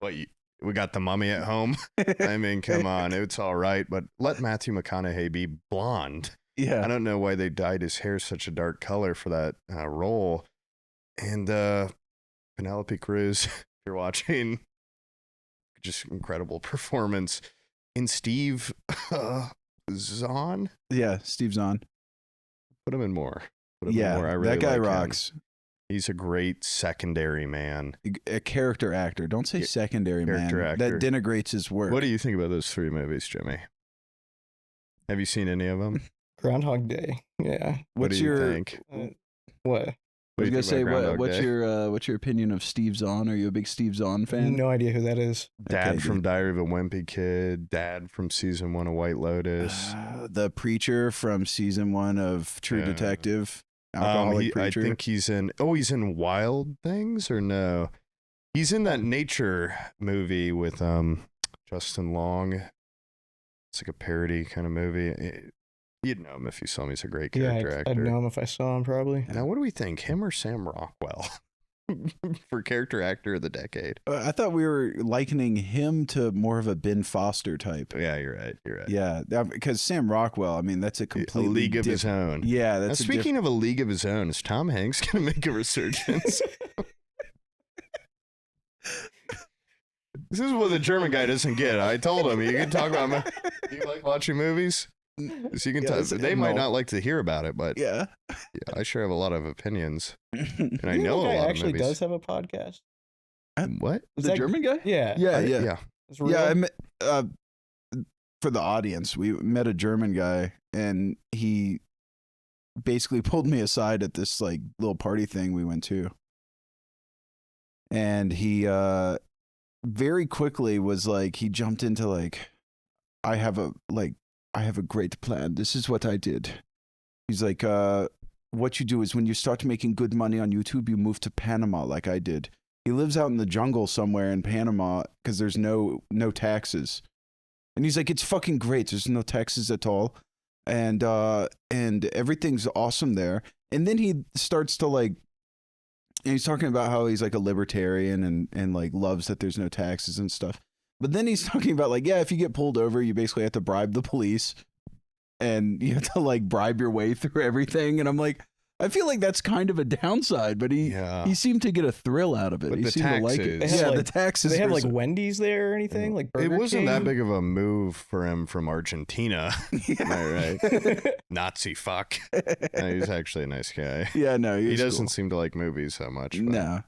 We got the mummy at home. I mean, come on, it's all right, but let Matthew McConaughey be blonde. Yeah. I don't know why they dyed his hair such a dark color for that role. And Penelope Cruz, if you're watching, just incredible performance. And Steve Zahn? Yeah, Steve Zahn. Put him in more. I really that guy like him. rocks. He's a great secondary man. A character actor. Don't say secondary character man. actor. That denigrates his work. What do you think about those 3 movies, Jimmy? Have you seen any of them? Groundhog Day. Yeah. What do you think? What? I was What do you gonna think say, about Groundhog what's your opinion of Steve Zahn? Are you a big Steve Zahn fan? No idea who that is. Dad Okay, from dude. Diary of a Wimpy Kid, Dad from season 1 of White Lotus. The preacher from season 1 of True Yeah. Detective. Alcoholic I preacher. think he's in Wild Things, or no? He's in that nature movie with Justin Long. It's like a parody kind of movie. You'd know him if you saw him. He's a great character Yeah, actor. I'd know him if I saw him, probably. Now, what do we think? Him or Sam Rockwell for character actor of the decade? I thought we were likening him to more of a Ben Foster type. Yeah, you're right. Yeah, because Sam Rockwell, I mean, that's a A completely league of his own. Yeah, Now, that's speaking of a league of his own, is Tom Hanks going to make a resurgence? This is what the German guy doesn't get. I told him, you can talk about. Do you like watching movies? So you can Yes, they might not like to hear about it, but yeah. I sure have a lot of opinions, and I You know a that guy lot of actually movies. does have a podcast. What? Is The that- German guy? Yeah. Yeah, Yeah. It's real? Yeah, I met, for the audience, we met a German guy, and he basically pulled me aside at this like little party thing we went to, and he very quickly was like, he jumped into like, I have a great plan. This is what I did. He's like, what you do is when you start making good money on YouTube, you move to Panama like I did. He lives out in the jungle somewhere in Panama because there's no taxes. And he's like, it's fucking great. There's no taxes at all. And everything's awesome there. And then he starts to like, and he's talking about how he's like a libertarian and like loves that there's no taxes and stuff. But then he's talking about like, yeah, if you get pulled over, you basically have to bribe the police. and you have to like bribe your way through everything. And I'm like, I feel like that's kind of a downside, but he seemed to get a thrill out of it. But He the seemed to like it. taxes- Yeah, like- the taxes. Do they have are like so- Wendy's there or anything? Like It Burger wasn't that King? big of a move for him from Argentina. Am I right? Nazi fuck. No, he's actually a nice guy. Yeah, no, He was doesn't cool. seem to like movies so much. But No,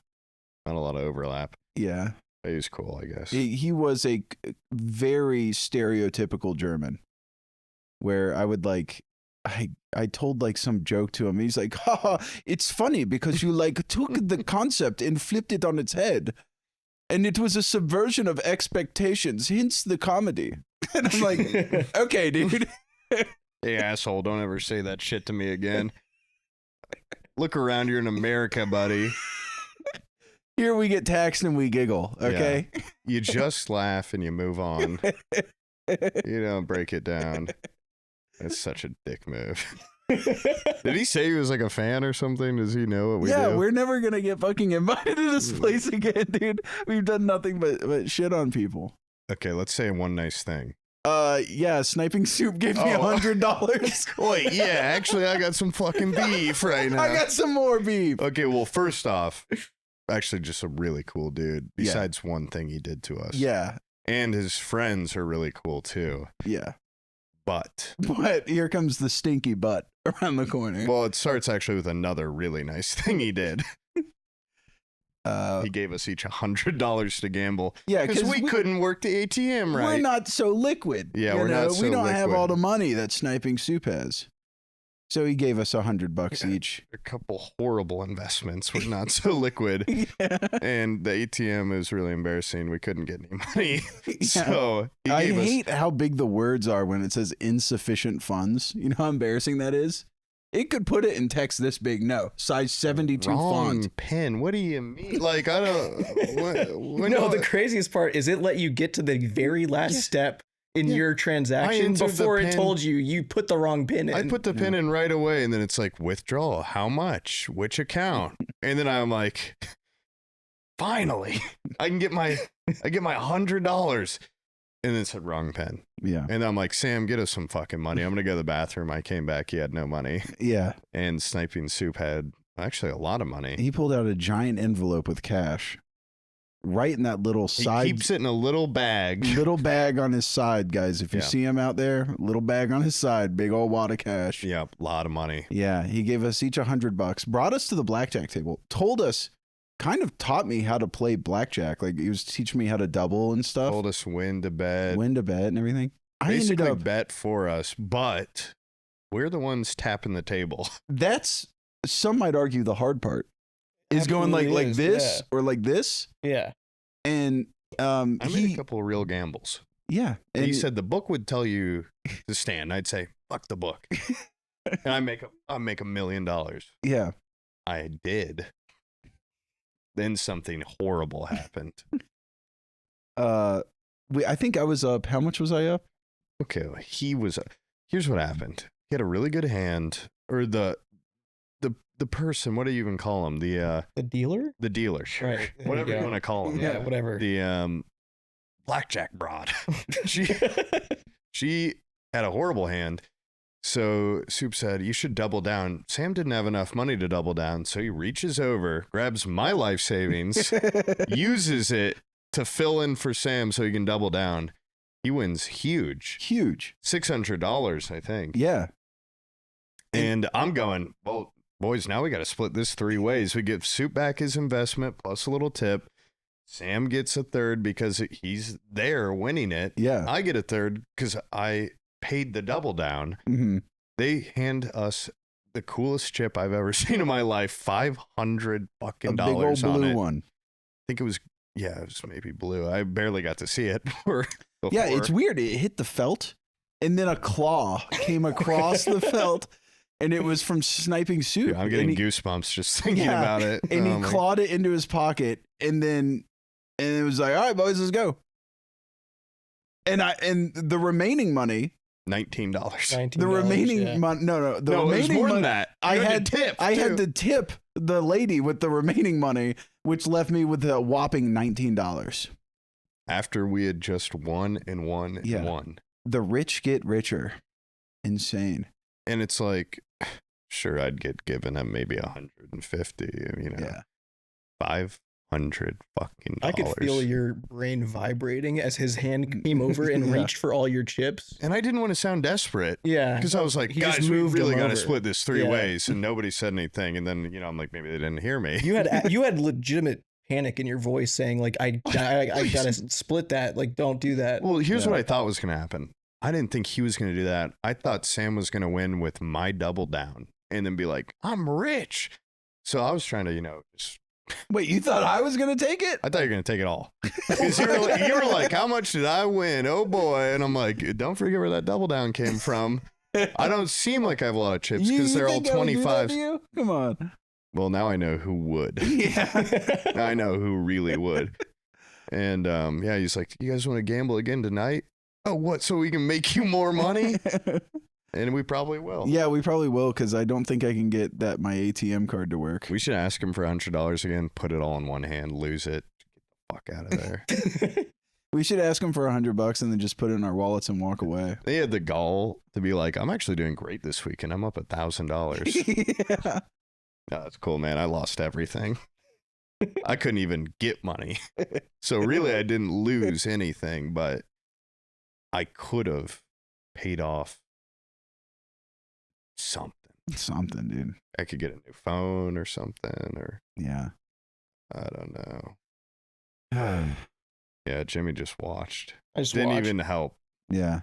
Not a lot of overlap. yeah, But he's cool, I guess. he was a very stereotypical German, where I would like. I told like some joke to him. He's like, haha, it's funny because you like took the concept and flipped it on its head. And it was a subversion of expectations, hence the comedy. And I'm like, okay, dude. Hey, asshole, don't ever say that shit to me again. Look around, you're in America, buddy. Here we get taxed and we giggle, okay? You just laugh and you move on. You don't break it down. That's such a dick move. Did he say he was like a fan or something? Does he know what we do? We're never going to get fucking invited to this place again, dude. We've done nothing but shit on people. Okay, let's say one nice thing. Yeah, Sniping Soup gave me $100. Wait, yeah, actually, I got some fucking beef right now. I got some more beef. Okay, well, first off, actually just a really cool dude, Yeah. besides one thing he did to us. Yeah, And his friends are really cool, too. yeah. But, But here comes the stinky butt around the corner. well, it starts actually with another really nice thing he did. Uh, He gave us each $100 to gamble. yeah, Because we couldn't work the ATM We're right. not so liquid. Yeah, you we're know? not so We don't have liquid. all the money that Sniping Soup has. So he gave us $100 Yeah. each. A couple horrible investments. We're not so liquid. Yeah. And the ATM is really embarrassing. We couldn't get any money. Yeah. So he I gave us hate how big the words are when it says insufficient funds. You know how embarrassing that is? It could put it in text this big. No, size 72 wrong font. pen. What do you mean? Like, I don't. No, the craziest part is it let you get to the very last step in your transaction entered the before it pin. told you put the wrong pin in. I put the pin in right away, and then it's like, withdrawal. How much? Which account? And then I'm like, finally, I get my $100. And then it said wrong pen. Yeah. And I'm like, Sam, get us some fucking money. I'm gonna go to the bathroom. I came back. He had no money. Yeah. And Sniping Soup had actually a lot of money. He pulled out a giant envelope with cash right in that little He side. keeps it in a little bag. Little bag on his side, guys. If you Yeah. see him out there, little bag on his side, big old wad of cash. Yeah, a lot of money. Yeah, he gave us each $100, brought us to the blackjack table, told us, kind of taught me how to play blackjack. Like he was teaching me how to double and stuff, Told us when to bet. when to bet and everything. I ended Basically up. bet for us, but we're the ones tapping the table. That's some might argue the hard part is going like Absolutely is, this or like this, Yeah. and I made a he couple of real gambles. yeah, and He said the book would tell you to stand. I'd say, fuck the book. And I make $1 million. yeah. I did. Then something horrible happened. I think I was up. How much was I up? Okay, here's what happened. He had a really good hand, or the person, what do you even call him? The dealer? the dealer, sure. Right, there Whatever you you go. want to call him. Yeah, whatever. The blackjack broad. she had a horrible hand. So Soup said, you should double down. Sam didn't have enough money to double down, so he reaches over, grabs my life savings, uses it to fill in for Sam so he can double down. He wins huge. Huge. $600, I think. Yeah. And I'm going, well, boys, now we got to split this 3 ways. We give Soup back his investment plus a little tip. Sam gets a third because he's there winning it. Yeah. I get a third because I paid the double down. Mm-hmm. They hand us the coolest chip I've ever seen in my life. $500 fucking A big old dollars on blue it. one. I think it was maybe blue. I barely got to see it before. Yeah, it's weird. It hit the felt, and then a claw came across the felt, and it was from Sniping Soup. Dude, I'm getting and he, goosebumps just thinking Yeah, about it. and Oh he my- clawed it into his pocket, and it was like, all right, boys, let's go. And the remaining money, $19. $19, the remaining yeah. money, no, the No, it was remaining more money, than that. I You had to tip. I had too. to tip the lady with the remaining money, which left me with a whopping $19. After we had just won and won and Yeah. won. The rich get richer. insane. And it's like, sure, I'd get given him maybe 150, you know, Yeah. 500 fucking dollars. I could feel your brain vibrating as his hand came over and Yeah. reached for all your chips. And I didn't want to sound desperate. Yeah. Because I was like, He just guys, we moved really him got to over. split this three Yeah. ways. And nobody said anything. And then, you know, I'm like, maybe they didn't hear me. You had legitimate panic in your voice saying like, I gotta split that. Like, don't do that. Well, here's Yeah. what I thought was going to happen. I didn't think he was going to do that. I thought Sam was going to win with my double down and then be like, I'm rich. So I was trying to, you know, just, Wait, you thought I was gonna take it? I thought you were going to take it all. Because you were like, how much did I win? Oh boy. And I'm like, don't forget where that double down came from. I don't seem like I have a lot of chips because they're all think I would do that to 25s. you? Come on. Well, now I know who would. Yeah. Now I know who really would. And yeah, he's like, you guys want to gamble again tonight? Oh, what? So we can make you more money? And we probably will. Yeah, we probably will because I don't think I can get my ATM card to work. We should ask him for $100 again, put it all in one hand, lose it, get the fuck out of there. We should ask hم for $100 and then just put it in our wallets and walk away. They had the gall to be like, I'm actually doing great this week and I'm up $1,000. Yeah. No, that's cool, man. I lost everything. I couldn't even get money. So really, I didn't lose anything, but I could have paid off something. Something, dude. I could get a new phone or something, or Yeah. I don't know. Yeah, Jimmy just watched. I just Didn't watched. even help. Yeah.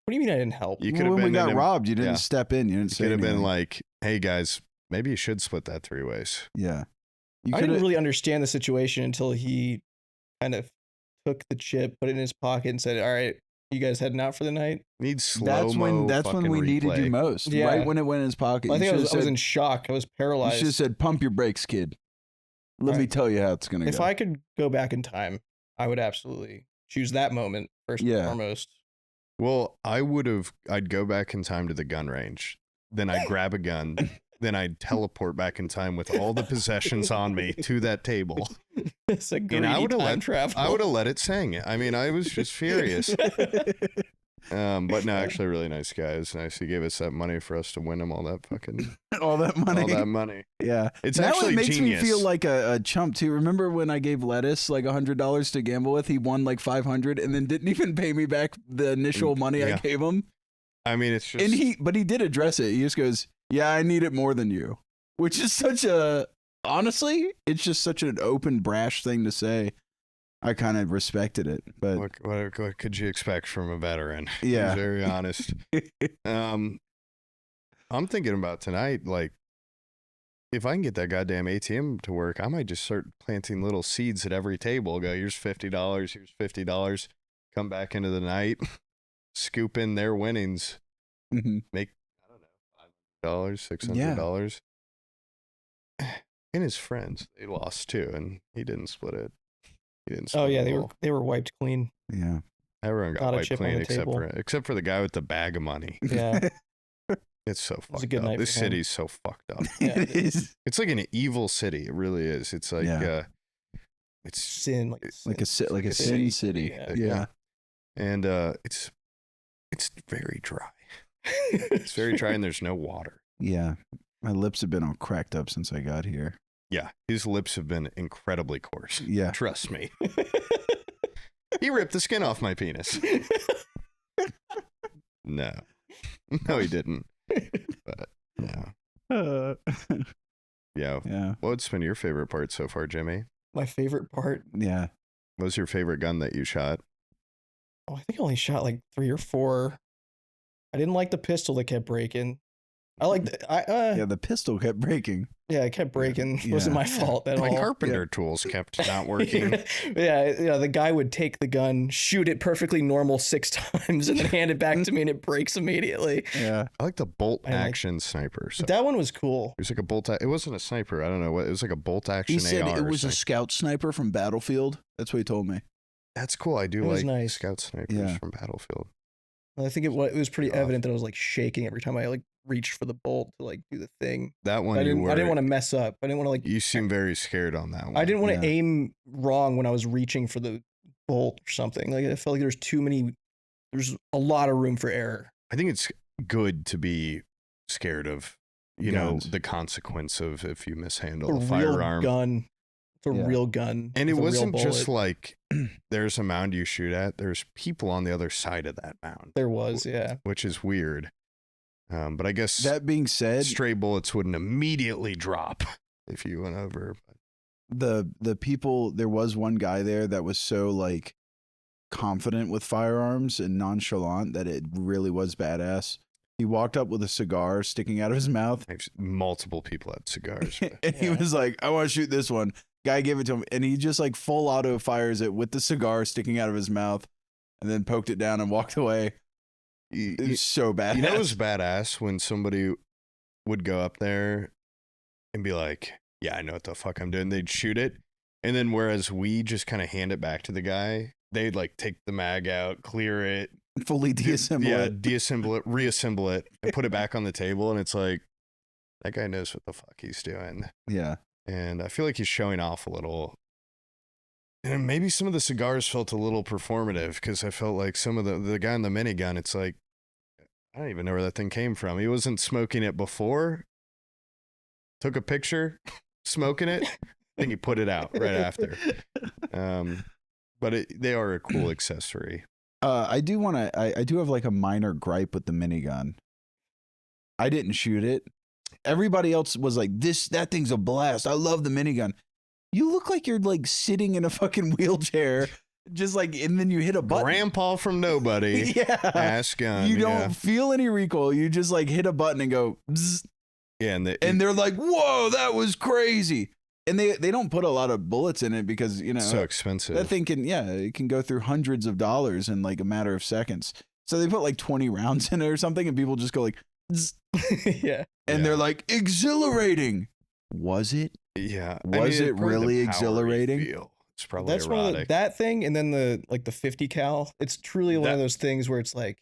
What do you mean I didn't help? You could Well, have when been. we got robbed, you didn't yeah. step in. You didn't You say could have been anything. like, "Hey guys, maybe you should split that three ways." Yeah. You I didn't coulda- really understand the situation until he kind of took the chip, put it in his pocket, and said, "All right, you guys heading out for the night?" Need slow That's when we needed you most. Yeah. Right when it went in his pocket. I You think I shoulda was in said- shock. I was You paralyzed. should have said, "Pump your brakes, kid. Let me Right. tell you how it's gonna If go." I could go back in time, I would absolutely choose that moment first and Yeah. foremost. Well, I'd go back in time to the gun range. Then I'd grab a gun. Then I'd teleport back in time with all the possessions on me to that table. It's a greedy And I would have time travel. I would have let it sing. I mean, I was just furious. But no, actually, really nice guy. It's nice. He gave us that money for us to win him all that fucking all that money. all that money. Yeah. It's now actually it makes genius. me feel like a chump too. Remember when I gave Lettuce like $100 to gamble with? He won like 500 and then didn't even pay me back the initial money I Yeah. gave him. I mean, it's just And but he did address it. He just goes, "Yeah, I need it more than you," which is honestly, it's just such an open, brash thing to say. I kind of respected it, but what could you expect from a veteran? Yeah. He's very honest. I'm thinking about tonight, like, if I can get that goddamn ATM to work, I might just start planting little seeds at every table. Go, here's $50, here's $50. Come back into the night, scoop in their winnings, Mhm. make, I don't know, $500, $600. And his friends, they lost too, and he didn't split it. He didn't split Oh yeah, it all. they were wiped clean. yeah. Everyone got Not a wiped chip on clean the except table. for the guy with the bag of money. Yeah, It's so was a fucked good up. night This for him. city's so fucked up. Yeah, It is It's like an evil city. It really is. It's like Yeah. it's sin like like a sin. sin city. city. Yeah. Yeah. and it's very dry. It's very dry and there's no water. Yeah. My lips have been all cracked up since I got here. Yeah, his lips have been incredibly coarse. Yeah. Trust me. He ripped the skin off my penis. No. No, he didn't. But yeah. Yeah. Yeah. What's been your favorite part so far, Jimmy? My favorite part. Yeah. What was your favorite gun that you shot? Oh, I think I only shot like 3 or 4. I didn't like the pistol that kept breaking. I like Yeah. The pistol kept breaking. yeah, it kept breaking. It wasn't Yeah. my fault at My all. carpenter tools kept not working. Yeah, the guy would take the gun, shoot it perfectly normal 6 times, and then hand it back to me, and it breaks immediately. Yeah. I like the bolt I like- action sniper. So That one was cool. it was like a bolt. It wasn't a sniper. I don't know what. It was like a bolt action. He said AR it or was a something. scout sniper from Battlefield. That's what he told me. That's cool. I do It was like nice. scout snipers Yeah. from Battlefield. I think it was pretty Off. evident that I was like shaking every time I like reached for the bolt to like do the thing. That one I you didn't were. want to mess up. I didn't want to like. You seem very scared on that one. I didn't want to Yeah. aim wrong when I was reaching for the bolt or something. Like I felt like there's a lot of room for error. I think it's good to be scared of, you Guns. know, the consequence of if you mishandle A a real firearm. gun. It's a Yeah. real gun. And it with a real wasn't just bullet. like there's a mound you shoot at. There's people on the other side of that mound, There was, yeah. which is weird. But I guess That being said, stray bullets wouldn't immediately drop if you went over. the people, there was one guy there that was so like confident with firearms and nonchalant that it really was badass. He walked up with a cigar sticking out of his mouth. Multiple people had cigars. And he was like, I want to shoot this one. Guy gave it to him, and he just like full auto fires it with the cigar sticking out of his mouth, and then poked it down and walked away. It was so badass. You know, it was badass when somebody would go up there and be like, yeah, I know what the fuck I'm doing. They'd shoot it. And then whereas we just kind of hand it back to the guy, they'd like take the mag out, clear it, fully deassemble it. deassemble it, reassemble it, and put it back on the table. And it's like, that guy knows what the fuck he's doing. Yeah. And I feel like he's showing off a little. And maybe some of the cigars felt a little performative because I felt like some of the guy in the minigun, it's like, I don't even know where that thing came from. He wasn't smoking it before, took a picture, smoking it, I think he put it out right after. But they are a cool accessory. I do want to, I do have like a minor gripe with the minigun. I didn't shoot it. Everybody else was like, that thing's a blast. I love the minigun. You look like you're like sitting in a fucking wheelchair, just like, and then you hit a button. Grandpa from nobody. Yeah. Ass gun. You don't yeah. feel any recoil. You just like hit a button and go, bzz, Yeah, and they're like, whoa, that was crazy. And they don't put a lot of bullets in it because, you know, so expensive. that thing can, it can go through hundreds of dollars in like a matter of seconds. So they put like 20 rounds in it or something, and people just go like, zzz, Yeah. and they're like, exhilarating. Was it? Yeah. Was it probably the really power exhilarating? you feel. It's probably That's one erotic. of that thing, and then the 50 cal. It's truly one of That- those things where it's like,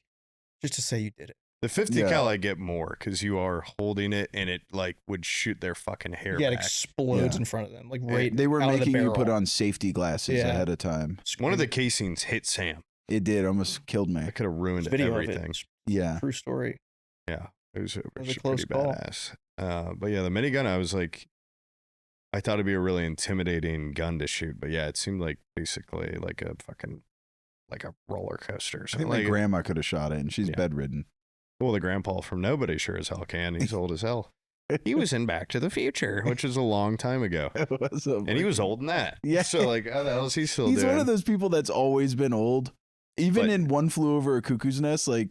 just to say you did it. The 50 Yeah. cal I get more because you are holding it and it like would shoot their fucking hair Yeah, it back. explodes Yeah. in front of them, like right. They were out of the making you put barrel. on safety glasses Yeah. ahead of time. One of the casings hit Sam. It did almost killed me. That could have ruined There's video everything. of it. It's Yeah. a true story. Yeah, it was was a pretty close call. badass. But yeah, the minigun, I was like, I thought it'd be a really intimidating gun to shoot, but yeah, it seemed like basically like a fucking like a roller coaster or I think something. my Like, grandma could have shot it, and she's Yeah. bedridden. well, the grandpa from nobody sure as hell can. He's old as hell. He was in Back to the Future, which is a long time ago, and he was old in that. Yeah. So like, how the hell is he still He's doing? one of those people that's always been old. Even But- in One Flew Over a Cuckoo's Nest, like,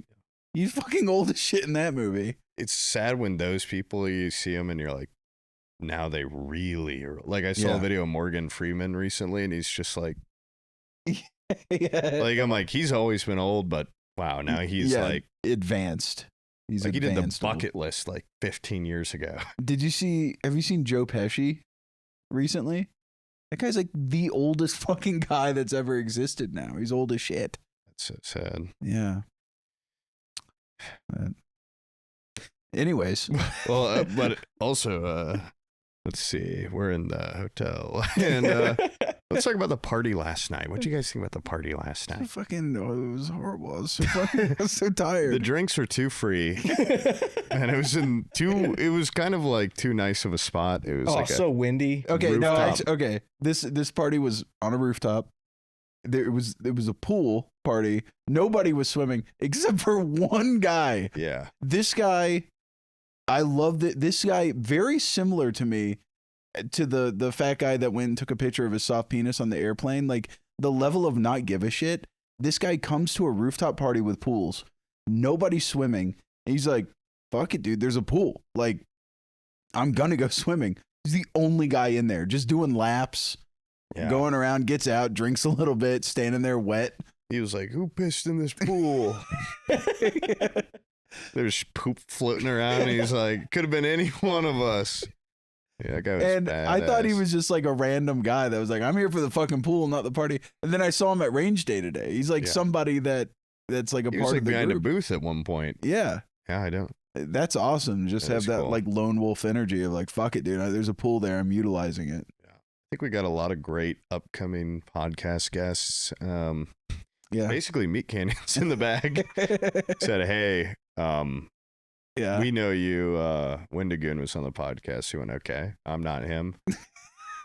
he's fucking old as shit in that movie. It's sad when those people you see them and you're like, now they really are. Like I saw Yeah. a video of Morgan Freeman recently, and he's just like, Yeah. like I'm like, he's always been old, but wow, now he's Yeah, like advanced. He's he did the advanced old. bucket list like 15 years ago. Have you seen Joe Pesci recently? That guy's like the oldest fucking guy that's ever existed now. He's old as shit. That's so sad. Yeah. But anyways, Well, but also, let's see, we're in the hotel, and let's talk about the party last night. What do you guys think about the party last night? it was horrible. I was so fucking, I was so tired. The drinks were too free, and it was in too. It was kind of like too nice of a spot. It was Oh, like so windy. Okay, no, rooftop. actually, okay. This party was on a rooftop. It was a pool party. Nobody was swimming except for one guy. yeah. This guy, I loved it. This guy, very similar to me, to the fat guy that went and took a picture of his soft penis on the airplane. Like the level of not give a shit. This guy comes to a rooftop party with pools. Nobody's swimming. And he's like, fuck it, dude. There's a pool. Like, I'm gonna go swimming. He's the only guy in there, just doing laps, Yeah. going around, gets out, drinks a little bit, standing there wet. He was like, "Who pissed in this pool?" There's poop floating around. And he's like, "Could have been any one of us." Yeah, that guy was And I thought he badass. was just like a random guy that was like, I'm here for the fucking pool, not the party. And then I saw him at range day today. He's like Yeah. somebody that's like a He was part like of the behind group. a booth at one point. Yeah. Yeah, I don't. That's awesome. Just That have is that cool. like lone wolf energy of like, fuck it, dude. There's a pool there. I'm utilizing it. I think we got a lot of great upcoming podcast guests. Yeah. Basically, meat cannons in the bag. Said, "Hey, Yeah. We know you. Wendigoon was on the podcast. You went, okay, I'm not him.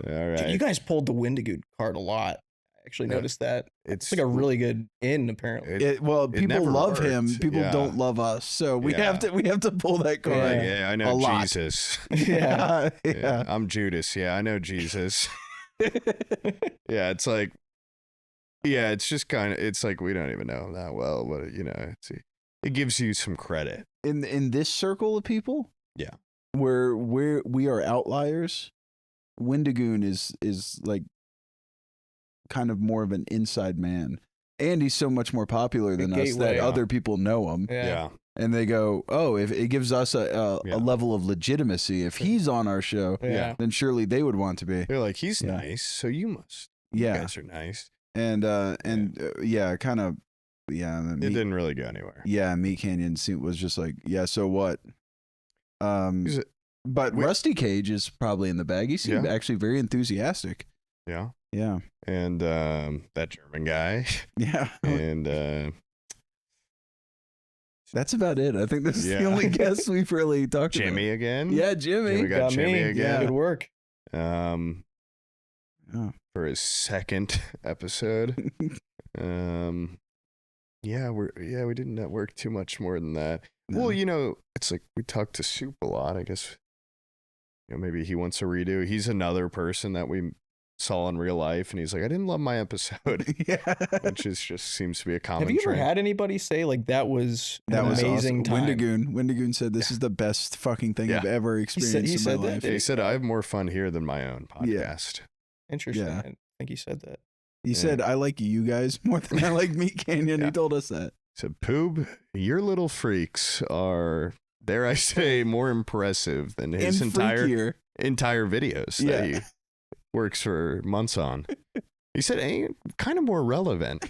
All right. Dude, you guys pulled the Wendigoon card a lot. I actually noticed that. It's like a really good in, apparently. Well, people never love him. worked. People Yeah. don't love us. So we have to pull that card. Like, yeah, I know A lot. Jesus. Yeah. Yeah. I'm Judas. Yeah, I know Jesus. Yeah, it's like, yeah, it's just kind of, it's like we don't even know him that well, but you know, it gives you some credit. In this circle of people, Yeah. where we are outliers, Wendigoon is like kind of more of an inside man. And he's so much more popular than us that yeah. other people know him. Yeah. And they go, oh, if it gives us a level of legitimacy, if he's on our show, Yeah. then surely they would want to be. They're like, he's Yeah. nice, so you must. Yeah. You guys are nice. And kind of, It didn't really go anywhere. Yeah, Meat Canyon was just like, yeah, so what? But Rusty Cage is probably in the bag. He seemed actually very enthusiastic. Yeah. Yeah. And that German guy. Yeah. And that's about it. I think this is the Yeah. only guest we've really talked about. Jimmy again. Yeah, Jimmy. We got Jimmy me. again. Good work. For his second episode. We didn't network too much more than that. No. Well, you know, it's like we talked to Soup a lot. I guess, you know, maybe he wants a redo. He's another person that we saw in real life, and he's like, I didn't love my episode. Yeah. Which is just seems to be a common Have you ever trend. had anybody say like that was That an was amazing awesome. time? Wendigoon said this is the best fucking thing I've ever experienced he in said my that, life. did He said, I have more fun here than my own podcast. Interesting. Yeah. I think he said that. He said, I like you guys more than I like Meat Canyon. Yeah. He told us that. He said, Poob, your little freaks are, dare I say, more impressive than his And entire freakier. videos Yeah. that he works for months on. He said, ain't kind of more relevant.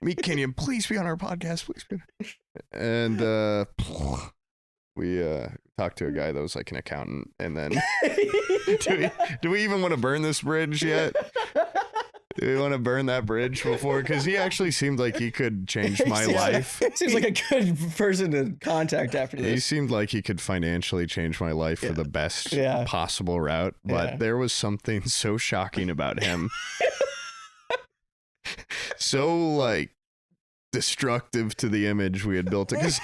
Meat Canyon, please be on our podcast, please be. And we talked to a guy that was like an accountant, and then do we even want to burn this bridge yet? Do we want to burn that bridge before? Because he actually seemed like he could change my life. Seems like a good person to contact after He this. seemed like he could financially change my life for the best Yeah. possible route, but Yeah. there was something so shocking about him. So like destructive to the image we had built, because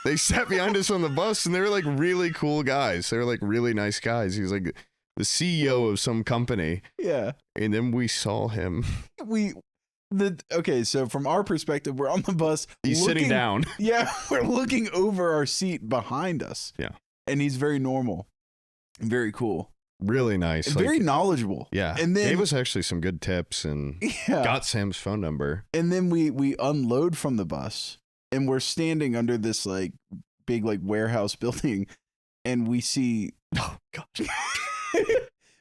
they sat behind us on the bus and they were like really cool guys. They were like really nice guys. He was like the CEO of some company. Yeah. And then we saw him. Okay, so from our perspective, we're on the bus. He's sitting down. Yeah, we're looking over our seat behind us. Yeah. And he's very normal and very cool. Really nice. And like, very knowledgeable. yeah. And then gave us actually some good tips and got Sam's phone number. And then we unload from the bus and we're standing under this like big like warehouse building, and we see Oh gosh.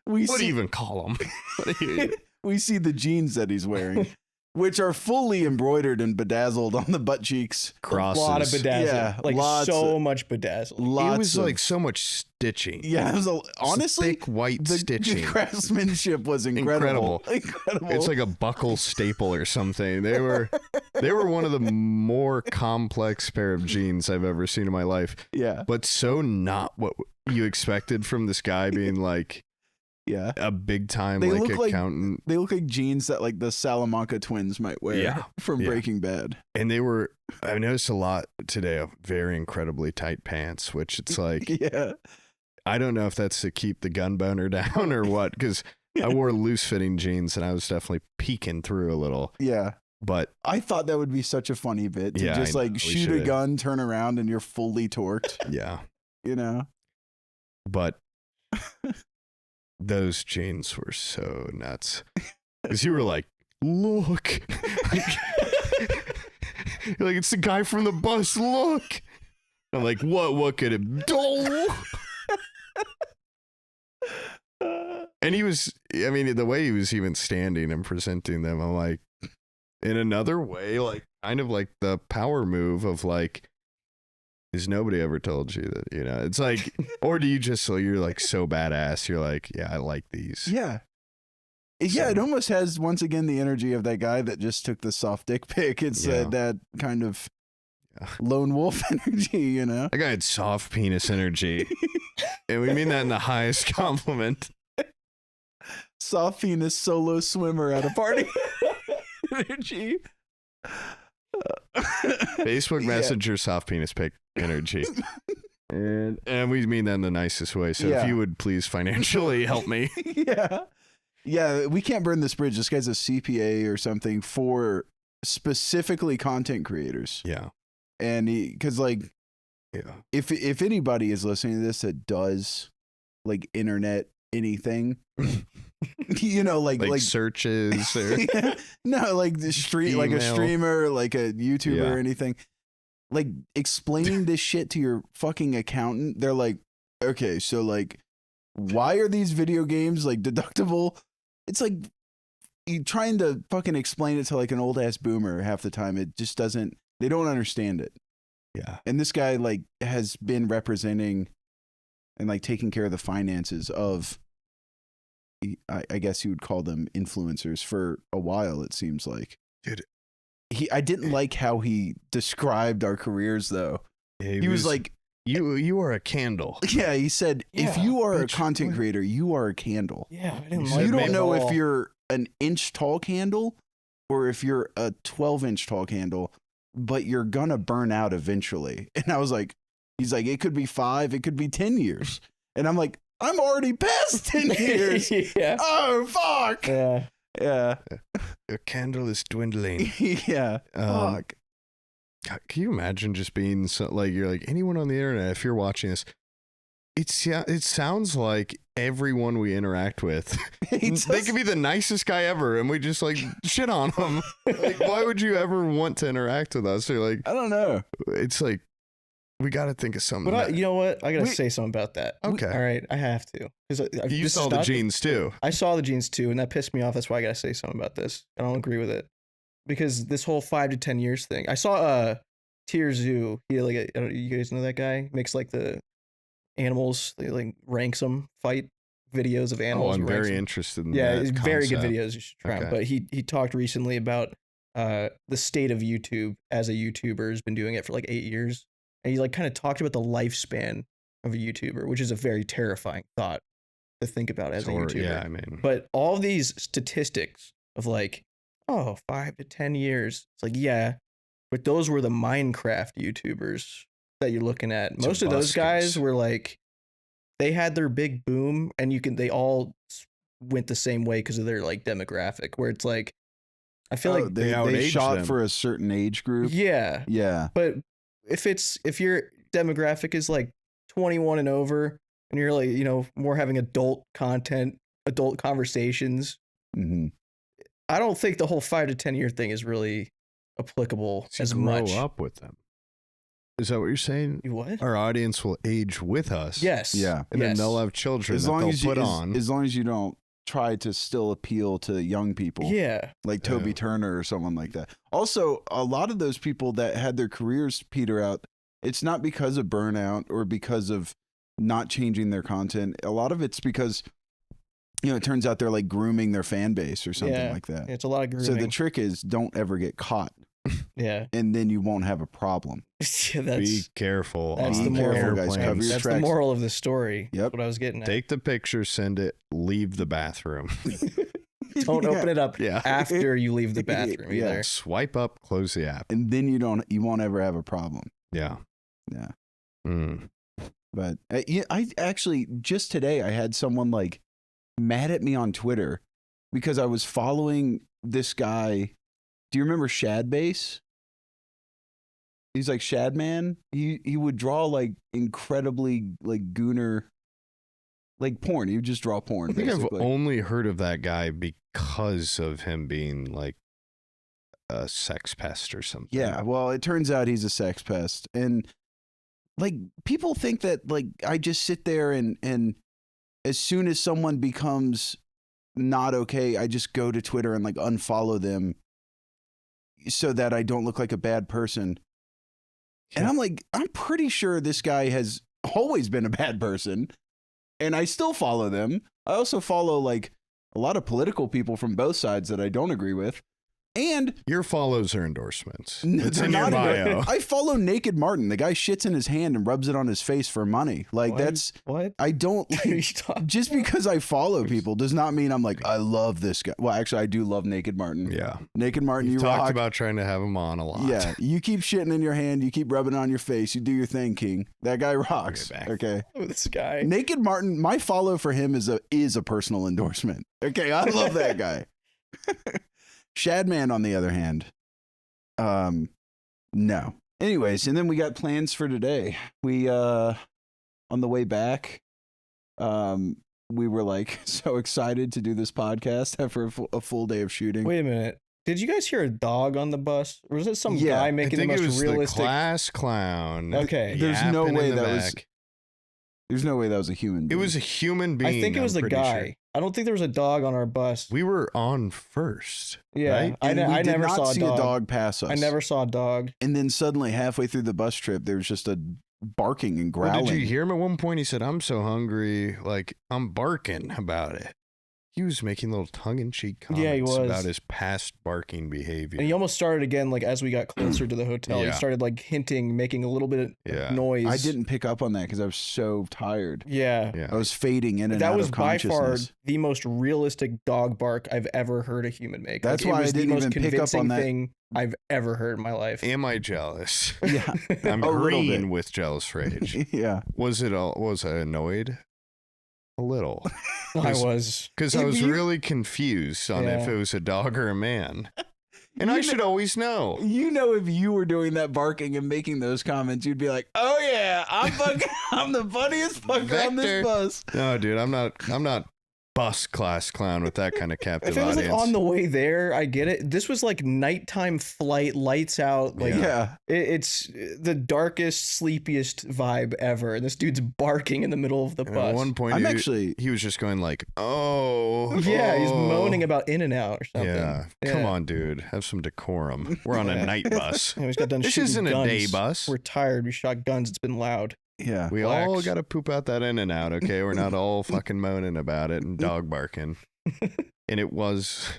we What do see you even call them? we see the jeans that he's wearing, which are fully embroidered and bedazzled on the butt cheeks. Crosses. A lot of bedazzle. Yeah, like lots so of- much bedazzle. Lots It was of, like so much stitching. yeah, it was honestly thick white the stitching. craftsmanship was incredible. Incredible. It's like a buckle staple or something. They were one of the more complex pair of jeans I've ever seen in my life, yeah, but so not what you expected from this guy being like yeah. a big time They like look like- accountant. They look like jeans that like the Salamanca twins might wear Yeah, from yeah. Breaking Bad. And they were, I noticed a lot today of very incredibly tight pants, which it's like, Yeah. I don't know if that's to keep the gun boner down or what, because I wore loose fitting jeans and I was definitely peeking through a little, Yeah. but I thought that would be such a funny bit to Yeah, just I like know. We shoot a should've- gun, turn around, and you're fully torqued, yeah, you know? but those jeans were so nuts because you were like, look, you're like, it's the guy from the bus, look. I'm like, what could it do? And he was, I mean, the way he was even standing and presenting them, I'm like, in another way, like kind of like the power move of like, has nobody ever told you that, you know, it's like, or do you just, so you're like so badass, you're like, yeah, I like these. Yeah. Yeah, it almost has once again the energy of that guy that just took the soft dick pic and said that kind of lone wolf energy, you know? That guy had soft penis energy. And we mean that in the highest compliment. Soft penis solo swimmer at a party. Energy. Facebook Messenger soft penis pic energy. And we mean that in the nicest way. So if you would please financially help me. Yeah, we can't burn this bridge. This guy's a CPA or something for specifically content creators. Yeah. And because like, if anybody is listening to this that does like internet anything, you know, like searches or no, like the street, like a streamer, like a YouTuber or anything, like explaining this shit to your fucking accountant, they're like, okay, so like, why are these video games like deductible? It's like you trying to fucking explain it to like an old ass boomer half the time. It just doesn't, they don't understand it. Yeah. And this guy like has been representing and like taking care of the finances of, I guess you would call them influencers for a while, it seems like. Dude. I didn't like how he described our careers though. Yeah, he was like, you are a candle. Yeah, he said, if you are a content creator, you are a candle. Yeah, I didn't you don't know if you're an inch tall candle or if you're a 12-inch tall candle, but you're gonna burn out eventually. And I was like, he's like, it could be 5, it could be 10 years. And I'm like, I'm already past 10 years. Yeah. Oh, fuck. Yeah. Yeah. Your candle is dwindling. Yeah. Fuck. God, can you imagine just being so, like, you're like, anyone on the internet, if you're watching this, it sounds like everyone we interact with, they could be the nicest guy ever, and we just like shit on them. Like, why would you ever want to interact with us? Or like, I don't know. It's like, we got to think of something. But you know what? I got to say something about that. Okay. All right. I have to. You saw the jeans too. I saw the jeans too, and that pissed me off. That's why I got to say something about this. I don't agree with it. Because this whole 5 to 10 years thing. I saw Tier Zoo. He like you guys know that guy? Makes like the animals, they like ranks them, fight videos of animals. Oh, I'm very interested in that. Yeah, it's concept. very good videos. You should try them. Okay. But he talked recently about the state of YouTube as a YouTuber. Has been doing it for like 8 years. And he like kind of talked about the lifespan of a YouTuber, which is a very terrifying thought to think about as a YouTuber. Yeah, I mean, but all these statistics of like, 5 to 10 years. It's like, yeah, but those were the Minecraft YouTubers that you're looking at. Most of those guys were like, they had their big boom, and they all went the same way because of their like demographic. Where it's like, I feel like they shot for a certain age group. Yeah, yeah. But if your demographic is like 21 and over, and you're like, more having adult content, adult conversations. Mm-hmm. I don't think the whole 5 to 10 year thing is really applicable as much. Grow up with them. Is that what you're saying? What? Our audience will age with us. Yes. Yeah. And then they'll have children that they'll put on. As long as you don't try to still appeal to young people. Yeah. Like Toby Turner or someone like that. Also, a lot of those people that had their careers peter out, it's not because of burnout or because of not changing their content. A lot of it's because it turns out they're like grooming their fan base or something like that. It's a lot of grooming. So the trick is don't ever get caught. Yeah. And then you won't have a problem. Be careful. That's the moral, guys. Cover your tracks. The moral of the story. Yep. That's what I was getting at. Take the picture, send it, leave the bathroom. Don't open it up after you leave the bathroom either. Swipe up, close the app. And then you won't ever have a problem. Yeah. Yeah. Mm. But I actually, just today, I had someone like mad at me on Twitter because I was following this guy. Do you remember Shadbase? He's like Shadman. He would draw like incredibly like gooner, like porn. He would just draw porn. I think basically. I've only heard of that guy because of him being like a sex pest or something. Yeah, well, it turns out he's a sex pest. And like people think that like I just sit there and as soon as someone becomes not okay, I just go to Twitter and like unfollow them so that I don't look like a bad person. Yeah. And I'm like, I'm pretty sure this guy has always been a bad person and I still follow them. I also follow like a lot of political people from both sides that I don't agree with. And Your follows are endorsements. No, It's they're in your not bio. I follow Naked Martin. The guy shits in his hand and rubs it on his face for money. Like What? I don't What are you like, talking just because I follow people does not mean I'm like, I love this guy. Well, actually, I do love Naked Martin. Yeah. Naked Martin, You you talked rock. about trying to have him on a lot. Yeah, you keep shitting in your hand, you keep rubbing it on your face, you do your thing, King. That guy rocks. back. Okay. about this guy? Naked Martin, my follow for him is a personal endorsement. Okay, I love that guy. Shadman, on the other hand, no. Anyways, and then we got plans for today. We on the way back, we were like so excited to do this podcast after a full day of shooting. Wait a minute. Did you guys hear a dog on the bus? Or was it some Yeah, guy I making the think it most was realistic? the class clown. Okay. There's no yapping way in the that was- back. There's no way that was a human It being. was a human being. I think it was I'm the pretty guy. sure. I don't think there was a dog on our bus. We were on first. Yeah, right? I And we did never not saw see a dog. pass us. I never saw a dog. And then suddenly, halfway through the bus trip, there was just a barking and Well, growling. did you hear him at one point? He said, "I'm so hungry, like I'm barking about it." He was making little tongue-in-cheek comments Yeah, he was. about his past barking behavior. And he almost started again, like as we got closer to the hotel. Yeah. He started like hinting, making a little bit of Yeah. noise. I didn't pick up on that because I was so tired. Yeah. Yeah. I was fading in and That out was of by far consciousness. the most realistic dog bark I've ever heard a human make. That's Like, why it was I didn't the most even pick up convincing on that. thing I've ever heard in my life. Am I jealous? Yeah, I'm A little bit. green with jealous rage. yeah. Was I annoyed? A little. I was. Because I If was you- really confused on if Yeah. it was a dog or a man. And I should always know. You know, if you were doing that barking and making those comments, you'd be like, "Oh yeah, I'm the funniest fucker on Vector. this bus." No, dude, I'm not bus class clown with that kind of captive If it was audience. like on the way there, I get it. This was like nighttime flight, lights out. Like Yeah. it's the darkest, sleepiest vibe ever. And this dude's barking in the middle of the And bus. at one point, I'm he, actually. he was just going like, "Oh, Yeah, he's oh." moaning about In and Out or something. Yeah. Come on, dude, have some decorum. We're on a Yeah. night bus. Yeah, we just got done This shooting isn't a guns. day bus. We're tired. We shot guns. It's been loud. Yeah. We all Blacks. got to poop out that in and out, okay? We're not all fucking moaning about it and dog barking. And it was,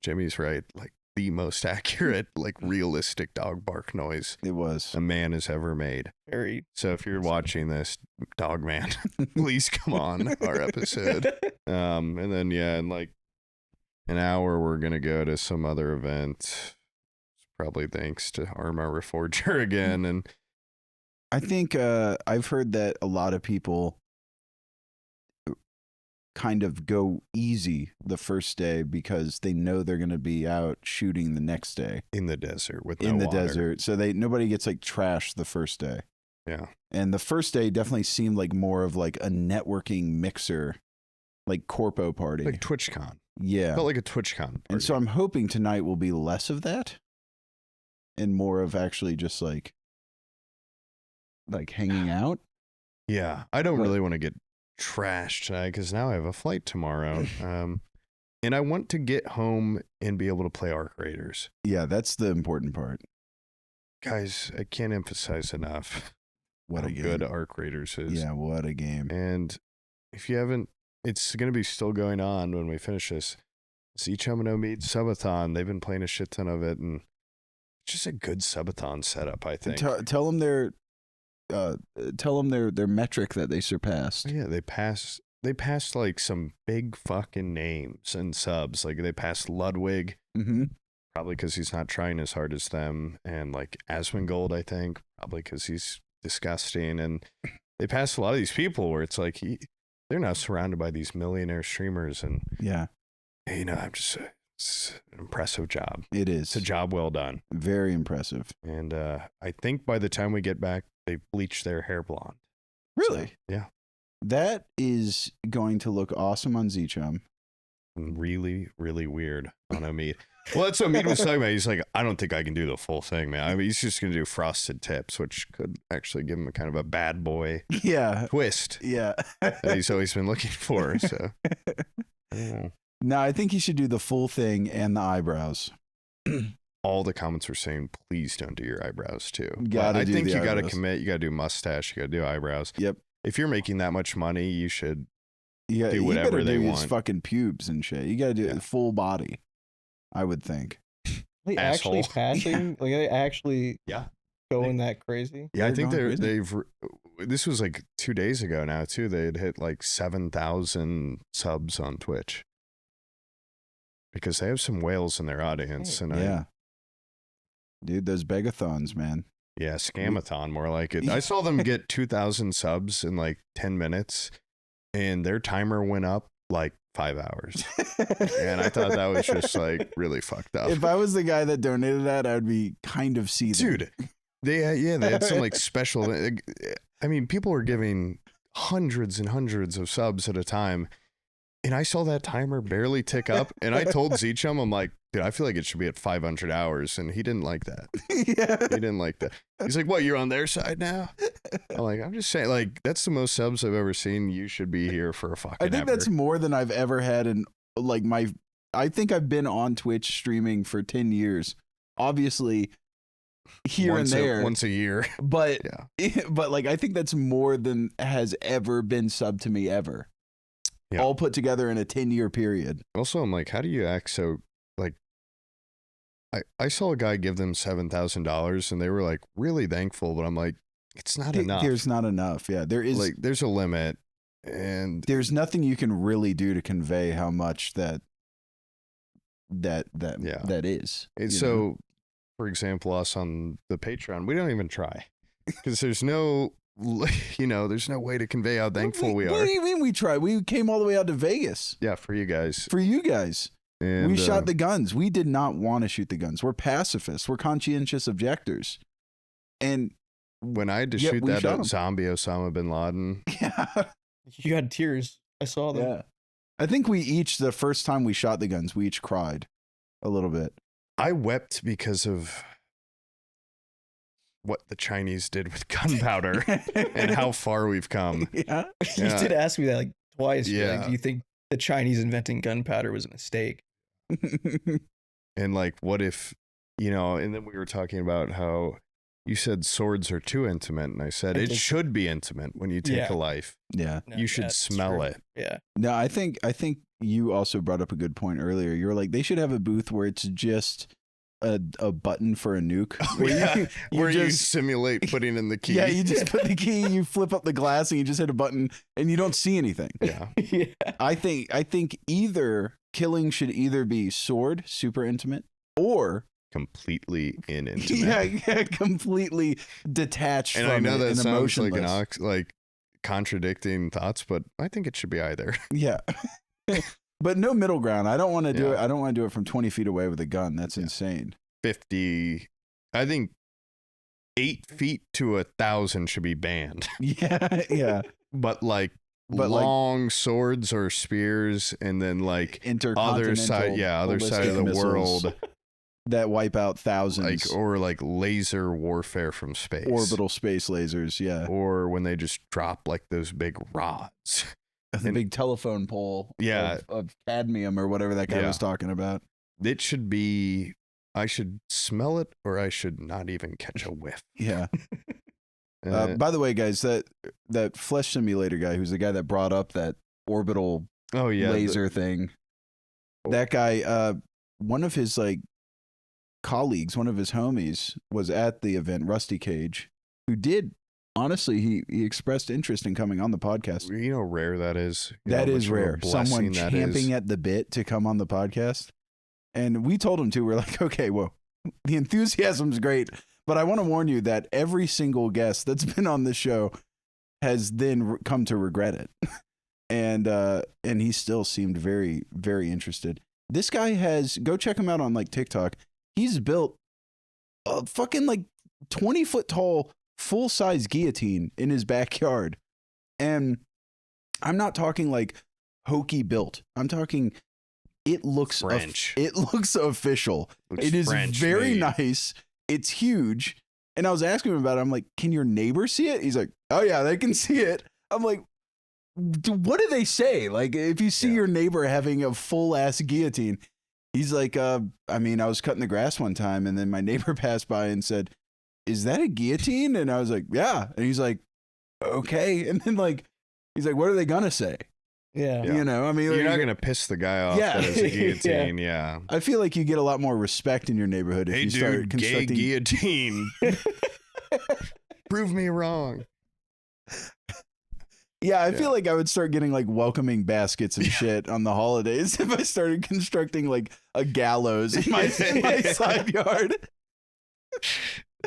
Jimmy's right, like the most accurate, like realistic dog bark noise It was. a man has ever made. Very. So if you're watching this, dog man, please come on our episode. And then, yeah, in like an hour, we're going to go to some other event. Probably thanks to Arma Reforger again. And I think I've heard that a lot of people kind of go easy the first day because they know they're going to be out shooting the next day in the desert with in no the water. desert. So nobody gets like trashed the first day. Yeah. And the first day definitely seemed like more of like a networking mixer, like corpo party. Like TwitchCon. Yeah. Felt like a TwitchCon. And party. so I'm hoping tonight will be less of that and more of actually just like hanging out. Yeah, I don't But- really want to get trashed tonight because now I have a flight tomorrow. And I want to get home and be able to play Arc Raiders. Yeah, that's the important part. Guys, I can't emphasize enough What how a game. good Arc Raiders is. Yeah, what a game. And if you haven't, it's going to be still going on when we finish this. It's Ichamo no Mead Subathon. They've been playing a shit ton of it, and it's just a good subathon setup, I think. Tell them their metric that they surpassed. Yeah, they passed like some big fucking names and subs. Like they passed Ludwig, Mm-hmm. probably because he's not trying as hard as them, and like Asmongold, I think, probably because he's disgusting. And they passed a lot of these people where it's like they're now surrounded by these millionaire streamers, and Yeah, I'm just it's an impressive job. it It's is. a job well done, Very impressive. and I think by the time we get back, they've bleached their hair blonde. Really? Yeah. That is going to look awesome on Zchum. Really, really weird on Omid. Well, that's what Omid was talking about. He's like, I don't think I can do the full thing, man. I mean, he's just going to do frosted tips, which could actually give him a kind of a bad boy Yeah. twist Yeah. that he's always been looking for. So, I don't know. No, I think he should do the full thing and the eyebrows. All the comments were saying, please don't do your eyebrows too. Gotta I do think the you got to eyebrows. commit. You got to do mustache. You got to do eyebrows. Yep. If you're making that much money, you should. Yeah, Do he whatever better they do his want. fucking pubes and shit. You got to do Yeah. the full body, I would think. They actually Asshole. passing? Like they actually Yeah. going that crazy? Yeah, I They're think going crazy. they've. This was like 2 days ago now too. They had hit like 7,000 subs on Twitch because they have some whales in their audience, and Yeah. Dude, those begathons, man. yeah, scamathon more like it. I saw them get 2,000 subs in like 10 minutes, and their timer went up like 5 hours, and I thought that was just like really fucked up. If I was the guy that donated that, I would be kind of seething. Dude, they had some like special. I mean, people were giving hundreds and hundreds of subs at a time, and I saw that timer barely tick up, and I told Zeechum, I'm like, dude, I feel like it should be at 500 hours, and he didn't like that. Yeah. He didn't like that. He's like, what, you're on their side now? I'm like, I'm just saying, like, that's the most subs I've ever seen. You should be here for a fucking I think ever. that's more than I've ever had in like I think I've been on Twitch streaming for 10 years. Obviously here once and there. once a year. But Yeah. but like I think that's more than has ever been subbed to me ever. Yeah. All put together in a 10-year period. Also, I'm like, how do you act so, like, I saw a guy give them $7,000 and they were like really thankful, but I'm like, it's not enough. There's not enough. Yeah, there is like, there's a limit, and there's nothing you can really do to convey how much that is. And you so, know? for example, us on the Patreon, we don't even try because there's no, there's no way to convey how thankful we are. What do you mean we tried? We came all the way out to Vegas Yeah, for you guys. for you guys. And We shot the guns. We did not want to shoot the guns. We're pacifists. We're conscientious objectors. And when I had to Yep, shoot we that shot 'em. zombie Osama bin Laden. yeah, You had tears. I saw them. yeah. I think we each, the first time we shot the guns, we each cried a little bit. I wept because of what the Chinese did with gunpowder and how far we've come. Yeah. You Yeah. did ask me that like twice. You're Yeah. Like, do you think the Chinese inventing gunpowder was a mistake? And like, what if, and then we were talking about how you said swords are too intimate. And I said, I it think- should be intimate when you take Yeah. a life. Yeah. No, You should that's smell true. it. Yeah. No, I think you also brought up a good point earlier. You were like, they should have a booth where it's just a button for a nuke. Yeah, where you just- simulate putting in the key. Yeah, you just put the key, you flip up the glass, and you just hit a button, and you don't see anything. Yeah. Yeah. I think either killing should either be sword, super intimate, or Completely intimate. yeah, completely detached And from I know it that and sounds like emotionless. like contradicting thoughts, but I think it should be either. Yeah. But no middle ground. I don't want to do Yeah. it. I don't want to do it from 20 feet away with a gun. That's insane. 50, I think 8 feet to 1,000 should be banned. Yeah, yeah. But like But, like- long swords or spears, and then like other side, other side of the ballistic missiles world, that wipe out thousands. or like laser warfare from space, Orbital space lasers. Yeah. or when they just drop like those big rods. The And- big telephone pole Yeah. of cadmium or whatever that guy Yeah. was talking about. It should be. I should smell it, or I should not even catch a whiff. Yeah. Uh, By the way, guys, that flesh simulator guy, who's the guy that brought up that orbital oh yeah, laser thing, that guy, one of his like colleagues, one of his homies, was at the event. Rusty Cage, who did honestly, he expressed interest in coming on the podcast. You know how rare that is. You That know how is much of a rare. Someone blessing that champing is. at the bit to come on the podcast. And we told him to. We're like, okay, well, the enthusiasm's great, but I want to warn you that every single guest that's been on this show has then come to regret it. And he still seemed very, very interested. This guy has, go check him out on like TikTok. He's built a fucking like 20-foot tall full size guillotine in his backyard. And I'm not talking like hokey built. I'm talking it looks French. it looks official. Looks It is French very made. nice. It's huge. And I was asking him about it. I'm like, can your neighbor see it? He's like, oh yeah, they can see it. I'm like, what do they say? Like, if you see Yeah. your neighbor having a full ass guillotine, he's like, I mean, I was cutting the grass one time and then my neighbor passed by and said, is that a guillotine? And I was like, yeah. And he's like, okay. And then like, he's like, what are they gonna say? Yeah. Yeah. You know, I mean, You're like, not gonna piss the guy off Yeah. that is a guillotine. Yeah. I feel like you get a lot more respect in your neighborhood if Hey, you start dude, gay constructing. guillotine. Prove me wrong. Yeah, I feel like I would start getting like welcoming baskets and shit on the holidays if I started constructing like a gallows in my side yard.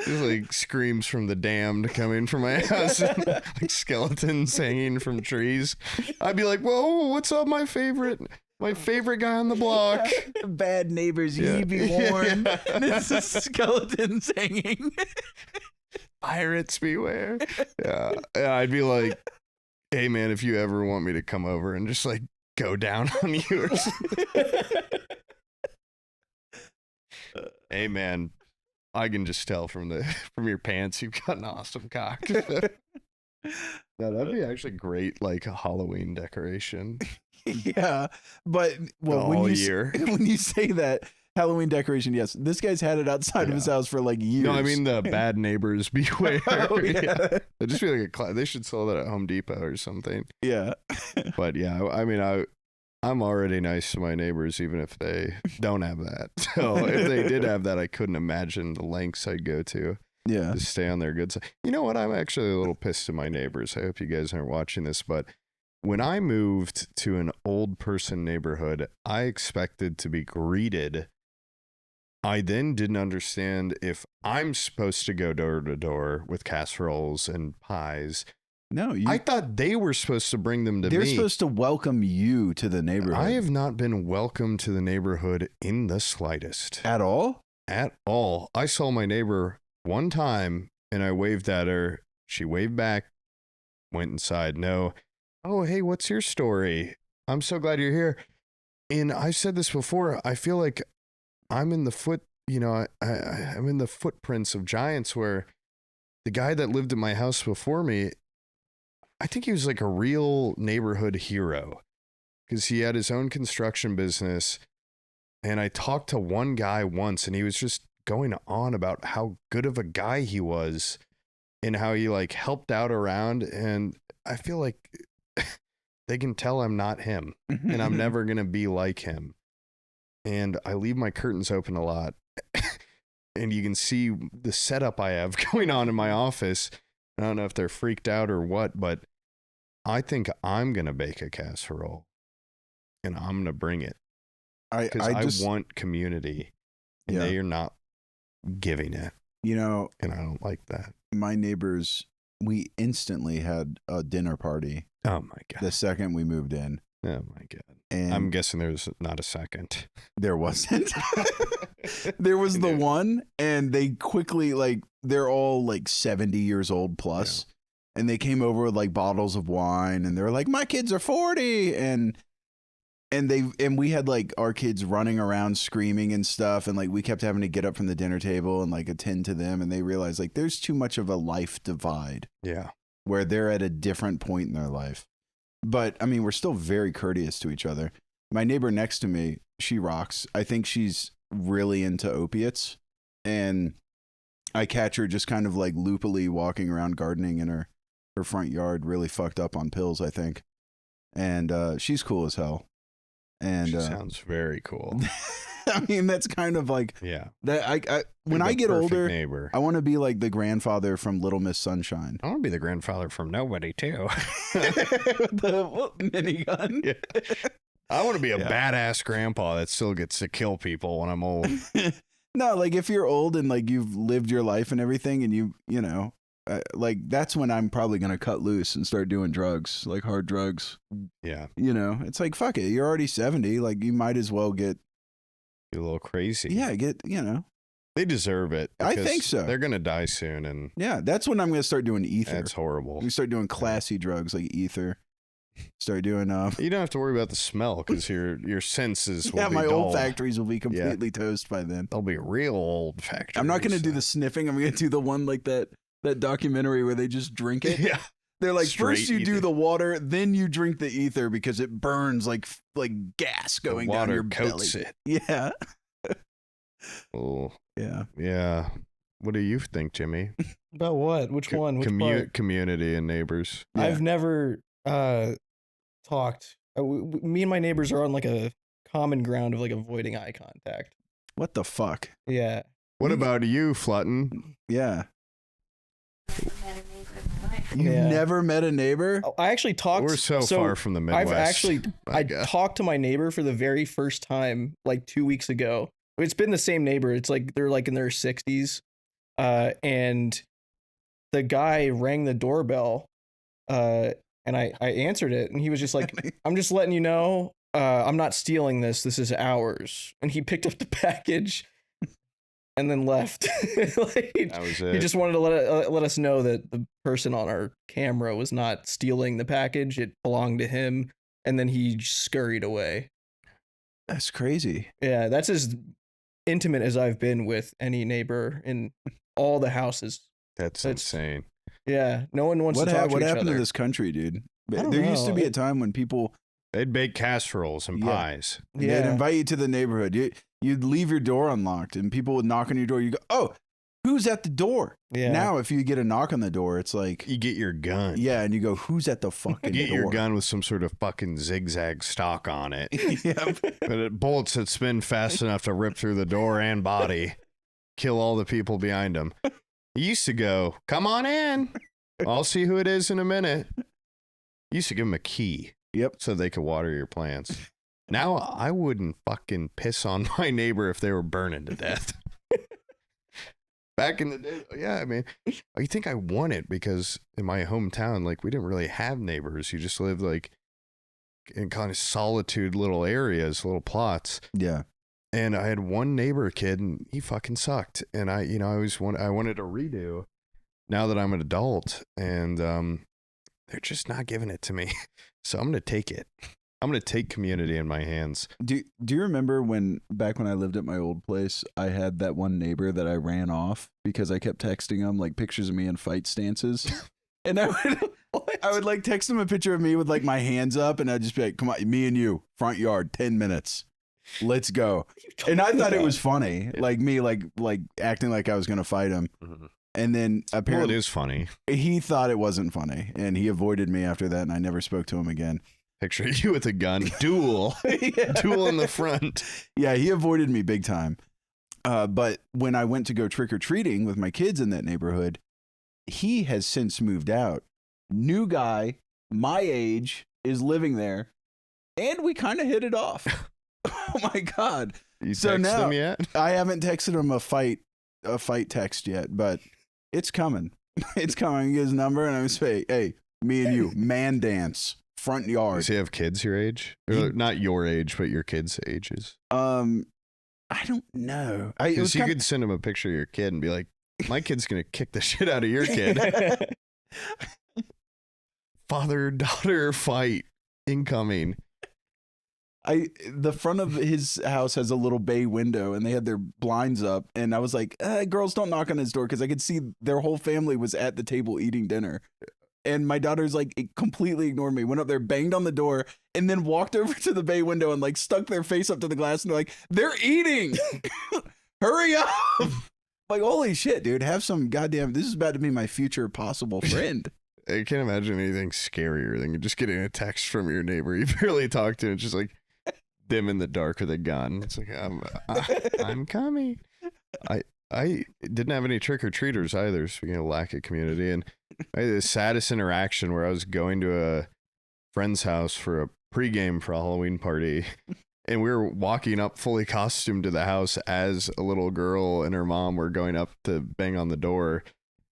There's like screams from the damned coming from my house, and, like skeletons hanging from trees. I'd be like, "Whoa, what's up, my favorite guy on the block?" Bad neighbors, Yeah. ye be warned. Yeah. And it's just skeletons hanging. Pirates beware. Yeah, I'd be like, "Hey, man, if you ever want me to come over and just like go down on you or something." Hey, man, I can just tell from your pants you've got an awesome cock. No, that'd be actually great, like a Halloween decoration Yeah, but well, all year. when you say that Halloween decoration, yes, this guy's had it outside of his house for like years. No, I mean the bad neighbors beware. Oh, yeah. It'd just be like they should sell that at Home Depot or something. Yeah. But yeah, I mean, I'm already nice to my neighbors, even if they don't have that. So if they did have that, I couldn't imagine the lengths I'd go to Yeah. stay on their good side. You know what? I'm actually a little pissed at my neighbors. I hope you guys aren't watching this, but when I moved to an old person neighborhood, I expected to be greeted. I then didn't understand if I'm supposed to go door to door with casseroles and pies. No, I thought they were supposed to bring them to they're me. supposed to welcome you to the neighborhood. I have not been welcomed to the neighborhood in the slightest. At all? At all. I saw my neighbor one time and I waved at her. She waved back, went inside. No. Oh, hey, what's your story? I'm so glad you're here. And I've said this before. I feel like I'm in the I'm in the footprints of giants where the guy that lived at my house before me, I think he was like a real neighborhood hero because he had his own construction business. And I talked to one guy once and he was just going on about how good of a guy he was and how he like helped out around. And I feel like they can tell I'm not him and I'm never going to be like him. And I leave my curtains open a lot. And you can see the setup I have going on in my office. I don't know if they're freaked out or what, but I think I'm going to bake a casserole and I'm going to bring it because I want community and they are not giving it. You know, And I don't like that. my neighbors, we instantly had a dinner party Oh my God. the second we moved in. Oh my God. And I'm guessing there's not a second. there wasn't. There was the one, and they quickly, like, they're all like 70 years old plus, and they came over with like bottles of wine, and they're like, my kids are 40. And we had like our kids running around screaming and stuff, and like we kept having to get up from the dinner table and like attend to them, and they realized like there's too much of a life divide Yeah. where they're at a different point in their life. But I mean, we're still very courteous to each other. My neighbor next to me, she rocks. I think she's really into opiates, and I catch her just kind of like loopily walking around gardening in her front yard, really fucked up on pills, I think. And she's cool as hell. And She sounds very cool. I mean, that's kind of like Yeah. that. I when Like I the get perfect older, neighbor. I want to be like the grandfather from Little Miss Sunshine. I want to be the grandfather from Nobody too. The minigun. Yeah. I want to be a badass grandpa that still gets to kill people when I'm old. No, like if you're old and like you've lived your life and everything, and you know, like that's when I'm probably gonna cut loose and start doing drugs, like hard drugs. Yeah. You know, it's like fuck it, you're already 70, like you might as well get Be a little crazy. you know. They deserve it. I because think so. They're going to die soon. And Yeah, that's when I'm gonna start doing ether. that's horrible. We start doing classy drugs like ether. Start doing You don't have to worry about the smell because your senses will yeah, be my dulled. olfactories will be completely toast by then. They'll be real old factories. I'm not gonna do the sniffing. I'm gonna do the one like that documentary where they just drink it. Yeah. They're like, Straight first you do ether. the water, then you drink the ether because it burns like gas The going down water your coats belly. it. Yeah, Oh, yeah. yeah. What do you think, Jimmy? About what? Which one? Which part? Community and neighbors. Yeah. I've never talked Me and my neighbors are on like a common ground of like avoiding eye contact. What the fuck? Yeah. What about you, Flutton? Yeah. You Yeah. never met a neighbor? Oh, I actually talked. We're so far from the Midwest. I talked to my neighbor for the very first time like 2 weeks ago. It's been the same neighbor. It's like they're like in their 60s, and the guy rang the doorbell, and I answered it, and he was just like, "I'm just letting you know, I'm not stealing this. This is ours." And he picked up the package and then left. Like, That was it. he just wanted to let us know that the person on our camera was not stealing the package. It belonged to him, and then he scurried away. That's crazy. Yeah, that's as intimate as I've been with any neighbor in all the houses. That's insane. Yeah, no one wants What, to talk to what each happened other. to this country, dude? I don't There used to know. be a time when people They'd bake casseroles and Yeah. pies. they'd Yeah, invite you to the neighborhood. You'd leave your door unlocked, and people would knock on your door. You go, "Oh, who's at the door?" yeah. Now, if you get a knock on the door, it's like, You get your gun. yeah, and you go, "Who's at the fucking Get door?" your gun with some sort of fucking zigzag stock on it. Yeah. But bullets that spin fast enough to rip through the door and body, kill all the people behind them. He used to go, "Come on in. I'll see who it is in a minute." You used to give them a key. Yep. So they could water your plants. Now I wouldn't fucking piss on my neighbor if they were burning to death. Back in the day, yeah, I mean, you think I won it because in my hometown, like, we didn't really have neighbors. You just lived like in kind of solitude little areas, little plots. Yeah. And I had one neighbor kid, and he fucking sucked. And I wanted a redo now that I'm an adult, and they're just not giving it to me. So I'm gonna take it. I'm gonna take community in my hands. Do you remember back when I lived at my old place, I had that one neighbor that I ran off because I kept texting him like pictures of me in fight stances, and I would like text him a picture of me with like my hands up, and I'd just be like, "Come on, me and you, front yard, 10 minutes, let's go." And I thought it was funny, like me like acting like I was gonna fight him, and then Well, it apparently is funny. he thought it wasn't funny, and he avoided me after that, and I never spoke to him again. Picture you with a gun, duel in the front. Yeah, he avoided me big time. But when I went to go trick or treating with my kids in that neighborhood, he has since moved out. New guy, my age, is living there, and we kind of hit it off. Oh my god! You So text now- them yet? I haven't texted him a fight text yet, but it's coming. It's coming. Get his number, and I'm gonna say, "Hey, me and you, man dance, front yard." Does he have kids your age? Or not your age, but your kids' ages. I don't know. It Because was you kinda- could send him a picture of your kid and be like, "My kid's gonna kick the shit out of your kid." Father-daughter fight incoming. The front of his house has a little bay window, and they had their blinds up, and I was like, girls, don't knock on his door, because I could see their whole family was at the table eating dinner. And my daughter's like, it completely ignored me, went up there, banged on the door, and then walked over to the bay window and like stuck their face up to the glass, and they're like, "They're eating. Hurry up." Like, holy shit, dude, have some goddamn, this is about to be my future possible friend. I can't imagine anything scarier than just getting a text from your neighbor you barely talk to. It's just like dim in the dark with a gun. It's like, I'm coming. I didn't have any trick-or-treaters either, speaking of lack of community. And I had the saddest interaction where I was going to a friend's house for a pregame for a Halloween party. And we were walking up fully costumed to the house as a little girl and her mom were going up to bang on the door.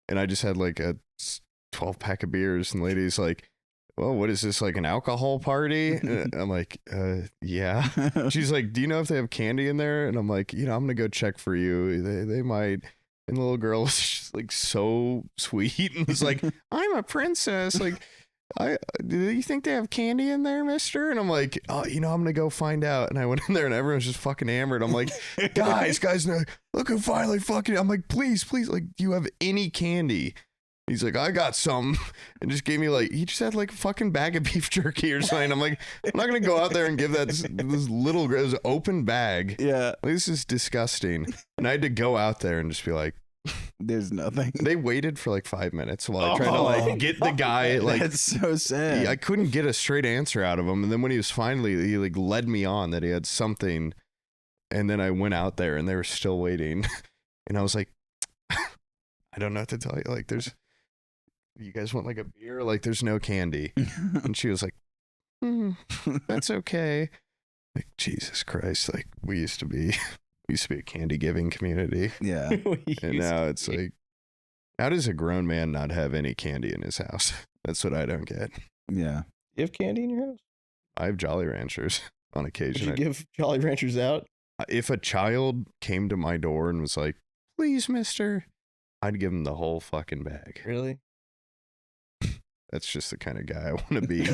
And I just had like a 12-pack of beers, and the lady's like, "Well, what is this, like an alcohol party?" And I'm like, yeah. She's like, "Do you know if they have candy in there?" And I'm like, I'm gonna go check for you. They might. And the little girl was just like so sweet and was like, "I'm a princess. Like, do you think they have candy in there, mister?" And I'm like, "Oh, I'm gonna go find out." And I went in there and everyone's just fucking hammered. I'm like, guys, look who finally fucking. I'm like, please, like, do you have any candy? He's like, "I got some," and just gave me like, he just had like a fucking bag of beef jerky or something. I'm like, I'm not gonna go out there and give that this little it was an open bag. Yeah. Like, this is disgusting. And I had to go out there and just be like, There's nothing. They waited for like 5 minutes while I tried to like get the guy like. That's so sad. I couldn't get a straight answer out of him, and then when he like led me on that he had something, and then I went out there and they were still waiting, and I was like, I don't know what to tell you. Like, you guys want like a beer? Like, there's no candy, and she was like, that's okay. Like, Jesus Christ! Like, we used to be a candy giving community. Yeah. And now it's like, how does a grown man not have any candy in his house? That's what I don't get. Yeah. You have candy in your house? I have Jolly Ranchers on Would occasion. you give Jolly Ranchers out? If a child came to my door and was like, please, mister, I'd give him the whole fucking bag. Really? That's just the kind of guy I want to be.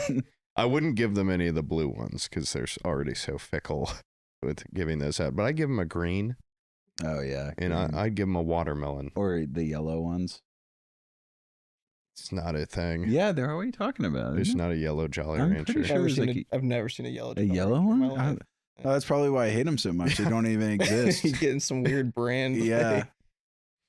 I wouldn't give them any of the blue ones because they're already so fickle with giving those out. But I'd give them a green. Oh yeah. And I'd give them a watermelon. Or the yellow ones. It's not a thing. Yeah, they're what are you talking about? There's not a yellow Jolly I'm Rancher. pretty sure- I've never seen a yellow. A Jolly yellow Rancher in my one? life. Oh, that's probably why I hate them so much. They don't even exist. He's getting some weird brand. Yeah.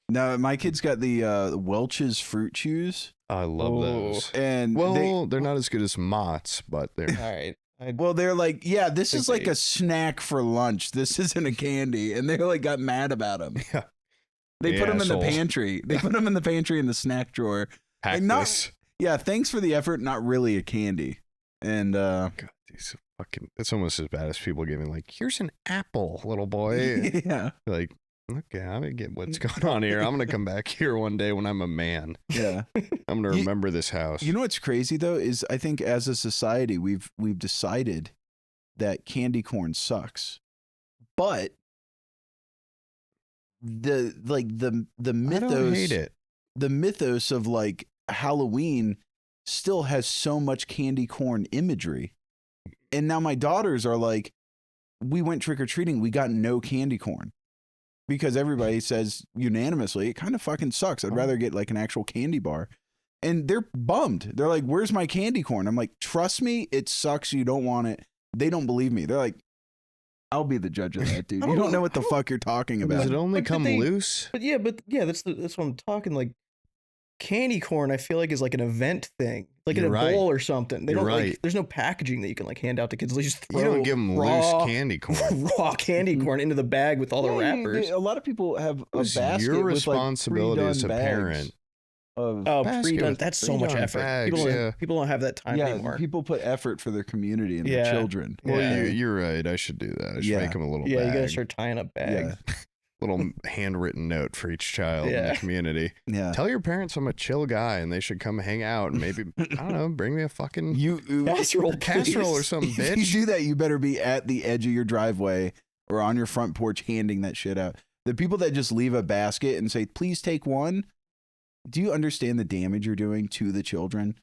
No, my kid's got the Welch's fruit chews, I love those. and Well, they're not as good as Mott's, but they're All right. well, they're like, yeah, this Think is like they- a snack for lunch. This isn't a candy, and they like got mad about them. Yeah. They put them in the Assholes. pantry. They put them in the pantry in the snack drawer. pack Like, not- this. Yeah, thanks for the effort. Not really a candy. And God, these fucking. It's almost as bad as people giving like, here's an apple, little boy. yeah, Like, okay, I'm gonna get what's going on here. I'm gonna come back here one day when I'm a man. yeah. I'm gonna You- remember this house. You know what's crazy though is I think as a society we've decided that candy corn sucks, but the I mythos don't hate it. the mythos of like Halloween still has so much candy corn imagery, and now my daughters are like, we went trick or treating, we got no candy corn. Because everybody says unanimously, it kind of fucking sucks. I'd rather get like an actual candy bar. And they're bummed. They're like, where's my candy corn? I'm like, trust me, it sucks. You don't want it. They don't believe me. They're like, I'll be the judge of that, dude. You don't know what the fuck you're talking Does about. it only But come they- loose? But yeah, that's what I'm talking. Like candy corn, I feel like is like an event thing, like in You're a right. bowl or something. They You're don't right. like. There's no packaging that you can like hand out to kids. They just throw You don't give them raw, loose candy corn. raw candy corn into the bag with all the Yeah, wrappers. a lot of people have a It's basket your with, like, responsibility as a pre-done bags parent. Of, Oh, basket pre-done. with That's so much pre-done effort. bags, People, yeah. people don't have that time yeah, anymore. people put effort for their community and Yeah. their children. Well, Yeah. you're right. I should do that. I should Yeah. make them a little Yeah, bag. you gotta start tying up bags. Little handwritten note for each child in Yeah. the community. Yeah. Tell your parents I'm a chill guy and they should come hang out and maybe, I don't know, bring me a fucking You casserole or please. something, If you bitch. do that, you better be at the edge of your driveway or on your front porch handing that shit out. The people that just leave a basket and say, please take one, do you understand the damage you're doing to the children?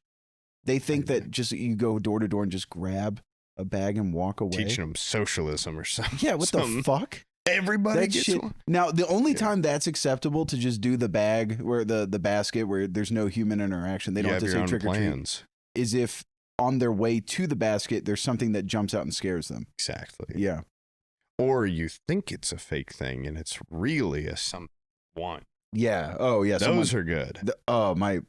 They think that just you go door to door and just grab a bag and walk away. Teaching them socialism or something. Yeah, what the Something. fuck? Everybody That gets shit. one. Now, the only Yeah. time that's acceptable to just do the bag where the basket where there's no human interaction, they You don't have have to your say own trick or treat, plans. is if on their way to the basket there's something that jumps out and scares them. Exactly. Yeah. Or you think it's a fake thing and it's really a someone. Yeah. Oh, yeah. Those are good. Oh, my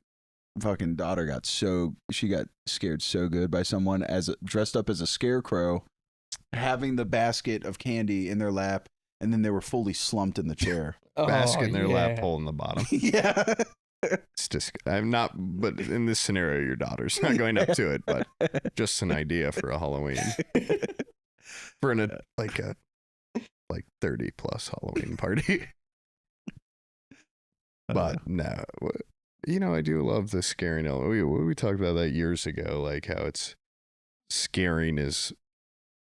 fucking daughter got scared so good by someone dressed up as a scarecrow, having the basket of candy in their lap, and then they were fully slumped in the chair. Basket in their lap yeah. hole in the bottom. Yeah. It's just, I'm not, but in this scenario, your daughter's not going up to it, but just an idea for a Halloween. For like 30 plus Halloween party. But no, I do love the scaring element. We talked about that years ago, like how it's scaring is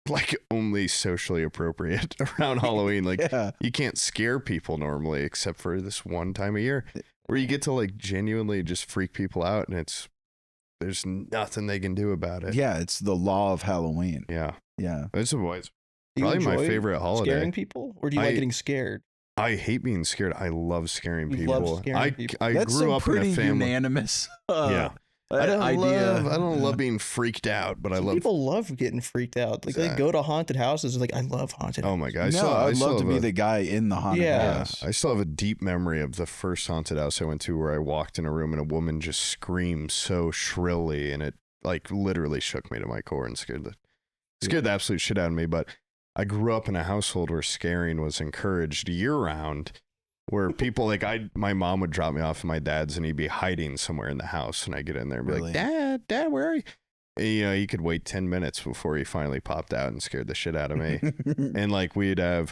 like only socially appropriate around Halloween. Like Yeah. you can't scare people normally except for this one time a year where you get to like genuinely just freak people out and there's nothing they can do about it. Yeah. It's the law of Halloween. Yeah. Yeah. It's always Do you probably my enjoy favorite holiday. Scaring people, or do you like I- getting scared? I hate being scared. I love scaring You people. love scaring people. I That's grew so up in pretty a family. unanimous. Yeah. I idea. don't love being freaked out, but I Some love. people love getting freaked out. Like they Exact- go to haunted houses. Like I love haunted. Oh my god! No, I'd love to be the the guy in the haunted Yeah. house. I still have a deep memory of the first haunted house I went to where I walked in a room and a woman just screamed so shrilly and it like literally shook me to my core and scared the absolute shit out of me. But I grew up in a household where scaring was encouraged year round, where people like my mom would drop me off at my dad's and he'd be hiding somewhere in the house and I get in there and be Really? like, Dad, where are you? And, you know, he could wait 10 minutes before he finally popped out and scared the shit out of me. And like I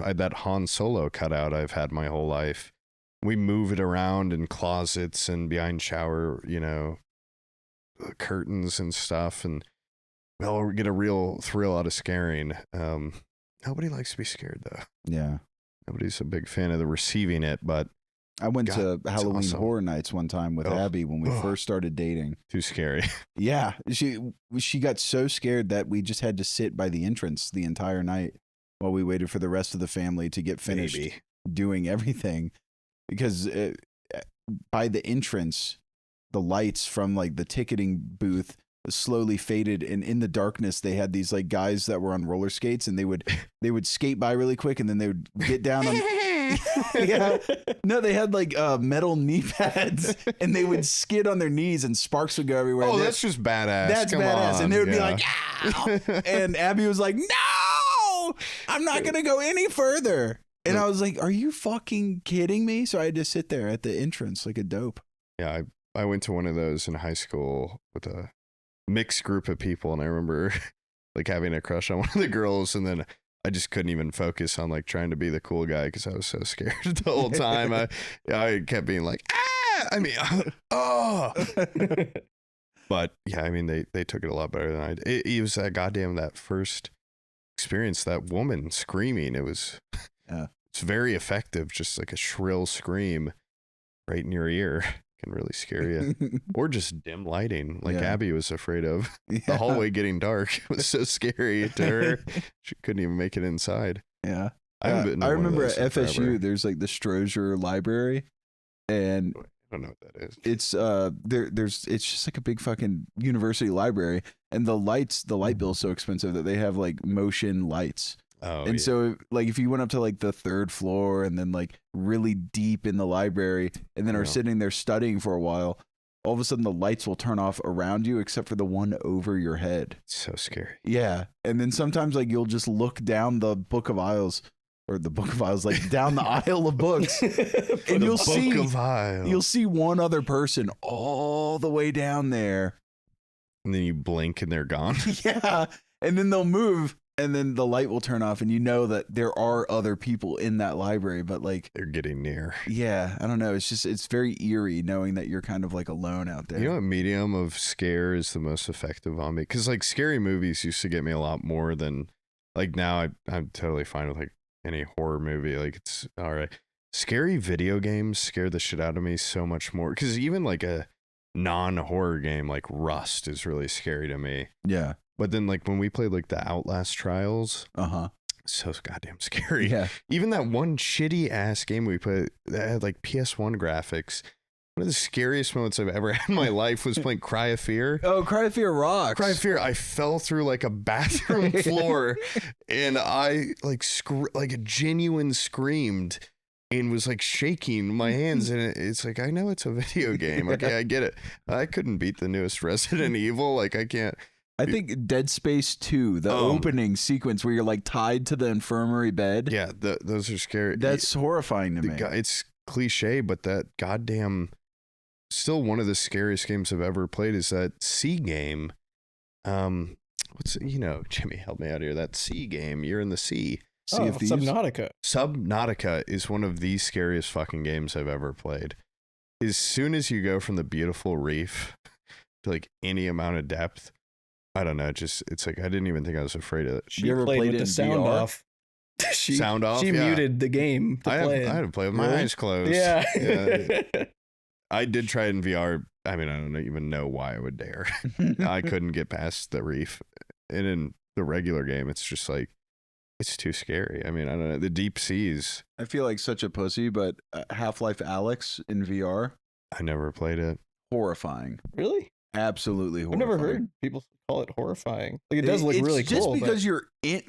had that Han Solo cutout I've had my whole life. We move it around in closets and behind shower, you know, curtains and stuff. And we'll get a real thrill out of scaring. Nobody likes to be scared though. Yeah. Nobody's a big fan of the receiving it, but I went God, to it's Halloween awesome. Horror Nights one time with Ugh. Abby when we Ugh. first started dating. too scary. Yeah, she got so scared that we just had to sit by the entrance the entire night while we waited for the rest of the family to get finished Baby. doing everything, because by the entrance, the lights from like the ticketing booth slowly faded, and in the darkness they had these like guys that were on roller skates, and they would skate by really quick, and then they would get down on. Yeah. No, they had like metal knee pads and they would skid on their knees and sparks would go everywhere. Oh, And that's just badass. that's Come badass. on. And they would be Yeah. like, ow! And Abby was like, no, I'm not going to go any further. And I was like, are you fucking kidding me? So I had to sit there at the entrance like a dope. Yeah, I went to one of those in high school with a mixed group of people, and I remember like having a crush on one of the girls, and then I just couldn't even focus on like trying to be the cool guy because I was so scared the whole time. I kept being like, ah, I mean, oh. But yeah, I mean, they took it a lot better than I did. It was that first experience, that woman screaming. It was, it's very effective. Just like a shrill scream right in your ear can really scare you. Or just dim lighting, like Yeah. Abby was afraid of. Yeah. The hallway getting dark. It was so scary to her. She couldn't even make it inside. Yeah. I haven't been to I one of remember those at in FSU, forever. there's like the Strozier Library, and I don't know what that is. it's it's just like a big fucking university library, and the light bill's so expensive that they have like motion lights. Oh, And yeah. so like if you went up to like the third floor and then like really deep in the library and then are Yeah. sitting there studying for a while, all of a sudden the lights will turn off around you except for the one over your head. It's so scary. Yeah. And then sometimes like you'll just look down the book of aisles like down the aisle of books and you'll see one other person all the way down there. And then you blink and they're gone. Yeah. And then they'll move and then the light will turn off and you know that there are other people in that library, but like, They're getting near. yeah, I don't know. It's very eerie knowing that you're kind of like alone out there. You know what medium of scare is the most effective on me? Because like scary movies used to get me a lot more than like now I'm totally fine with like any horror movie. Like it's all right. Scary video games scare the shit out of me so much more. Because even like a non-horror game like Rust is really scary to me. Yeah. But then like when we played like the Outlast Trials, Uh-huh. so goddamn scary. Yeah. Even that one shitty ass game we played that had like PS1 graphics. One of the scariest moments I've ever had in my life was playing Cry of Fear. Oh, Cry of Fear rocks. Cry of Fear, I fell through like a bathroom floor and I like like a genuine screamed and was like shaking my hands, and it's like, I know it's a video game. Okay, I get it. I couldn't beat the newest Resident Evil. Like I can't. I think Dead Space 2, the opening sequence where you're like tied to the infirmary bed. Yeah, those are scary. That's horrifying to me. It's cliche, but that goddamn, still one of the scariest games I've ever played is that C game. Jimmy, help me out here. That C game, you're in the sea. Sea of Thieves. Subnautica. Subnautica is one of the scariest fucking games I've ever played. As soon as you go from the beautiful reef to like any amount of depth, I don't know. It's like I didn't even think I was afraid of it. She You ever played played with it the in sound VR? off. She Yeah. muted the game to play it. I had to play with my Really? eyes closed. Yeah. I did try it in VR. I mean, I don't even know why I would dare. I couldn't get past the reef. And in the regular game, it's just like, it's too scary. I mean, I don't know. The deep seas, I feel like such a pussy, but Half-Life Alyx in VR, I never played it. horrifying. Really? Absolutely I've horrifying. never heard people call it horrifying. Like it does look really It's just cool. because you're in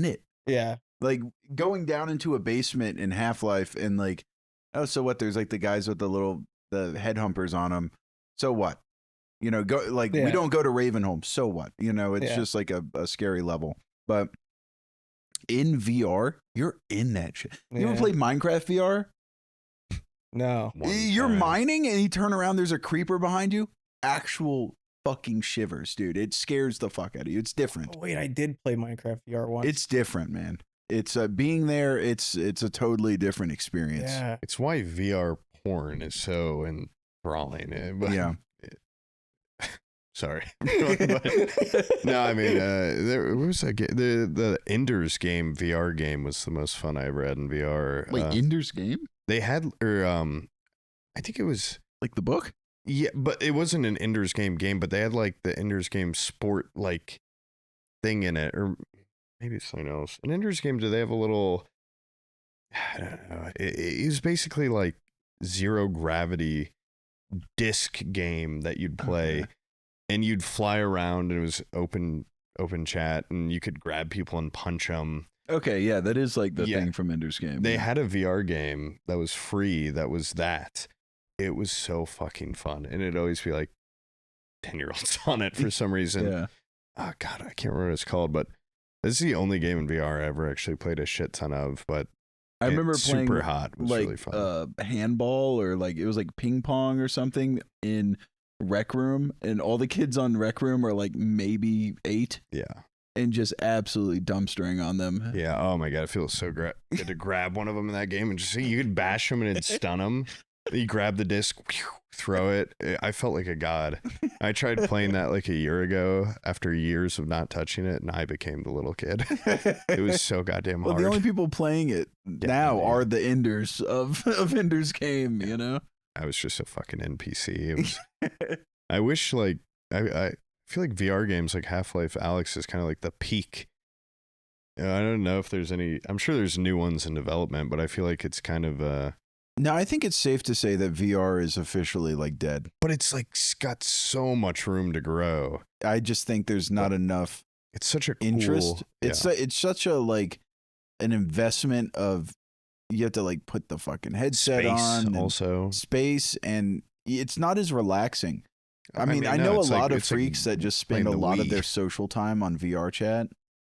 it. Yeah. Like going down into a basement in Half-Life and like, oh, so what? There's like the guys with the head humpers on them. So what? We don't go to Ravenholm. So what? It's just like a scary level. But in VR, you're in that shit. You ever played Minecraft VR? No. You're mining and you turn around, there's a creeper behind you. Actual fucking shivers, dude. It scares the fuck out of you. It's different. Oh, wait, I did play Minecraft VR once. It's different, man. It's being there. It's a totally different experience. Yeah. It's why VR porn is so enthralling. But, Yeah. Sorry. No, I mean, there was the Ender's Game VR game was the most fun I ever had in VR. Wait, Ender's Game? They had, I think it was Like the book? Yeah, but it wasn't an Ender's Game, but they had like the Ender's Game sport like thing in it, or maybe it's something else. An Ender's Game, do they have a little? I don't know. It was basically like zero gravity disc game that you'd play, and you'd fly around. And it was open chat, and you could grab people and punch them. Okay, yeah, that is like the thing from Ender's Game. They had a VR game that was free. That was that. It was so fucking fun, and it'd always be like 10-year-olds on it for some reason. Yeah. Oh god, I can't remember what it's called, but this is the only game in VR I ever actually played a shit ton of. But I remember playing Super Hot was like really fun. handball or like it was like ping pong or something in Rec Room, and all the kids on Rec Room are like maybe 8. Yeah. And just absolutely dumpstering on them. Yeah. Oh my god, it feels so good to grab one of them in that game and just see you could bash them and it'd stun them. You grab the disc, throw it. I felt like a god. I tried playing that like a year ago after years of not touching it, and I became the little kid. It was so goddamn hard. Well, the only people playing it now are the Enders of Ender's Game, you know? I was just a fucking NPC. I wish like I feel like VR games like Half-Life Alyx is kind of like the peak. I don't know if there's any. I'm sure there's new ones in development, but I feel like it's kind of No, I think it's safe to say that VR is officially like dead. But it's like got so much room to grow. I just think there's not enough. It's such a cool, interest. Yeah. It's such a like an investment of you have to like put the fucking headset Space on, also space, and it's not as relaxing. I mean, I know a lot of freaks that just spend a lot of their social time on VR chat.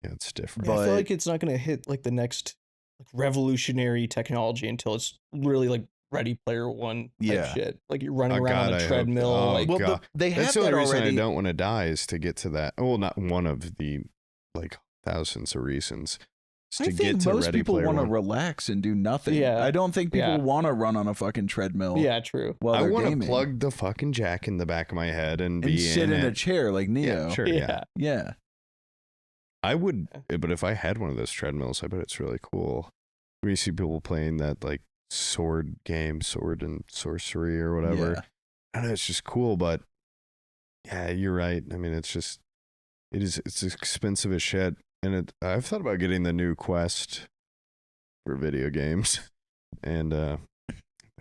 Yeah, it's different. Yeah, I feel But- like it's not going to hit like the next like, revolutionary technology until it's really like Ready Player One type Yeah. shit. Like you're running Oh, around God, on I a hope- treadmill. oh, like Well, God. they have That's the that only reason already. I don't want to die is to get to that. Well, not one of the like thousands of reasons. Is I to think get to most Ready people Player want to One. relax and do nothing. Yeah. I don't think people Yeah. want to run on a fucking treadmill. yeah, true. While I they're want to gaming plug the fucking jack in the back of my head and and be sit in a it. chair like Neo. Yeah, sure. Yeah. Yeah. I would, but if I had one of those treadmills, I bet it's really cool. We see people playing that like sword game, sword and sorcery or whatever. Yeah. I don't know, it's just cool, but yeah, you're right. I mean, it's expensive as shit. And I've thought about getting the new Quest for video games, and they're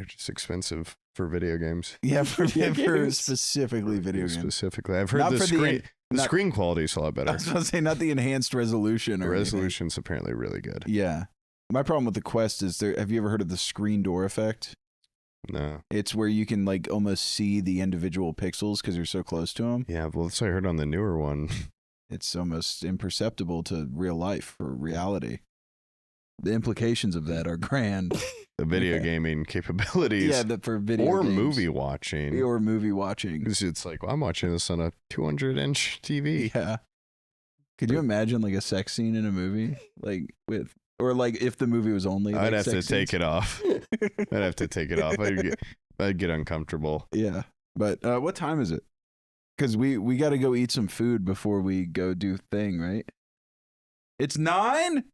just expensive for video games. Yeah, for games. specifically video games. Specifically, I've heard Not the for screen. The not- screen quality is a lot I better. was going to say, not the enhanced resolution The or anything. resolution's apparently really good. Yeah. My problem with the Quest is have you ever heard of the screen door effect? No. It's where you can like almost see the individual pixels because you're so close to them. Yeah, well, that's what I heard on the newer one. It's almost imperceptible to real life or reality. The implications of that are grand. The video Yeah. gaming capabilities. Yeah, for video or games. movie watching. Or movie watching. 'Cause it's like, well, I'm watching this on a 200-inch TV. Yeah. Could you imagine like a sex scene in a movie? Like or like if the movie was only like I'd have to sex take scenes? it off. I'd have to take it off. I'd get uncomfortable. Yeah. But what time is it? Because we got to go eat some food before we go do thing, right? It's 9?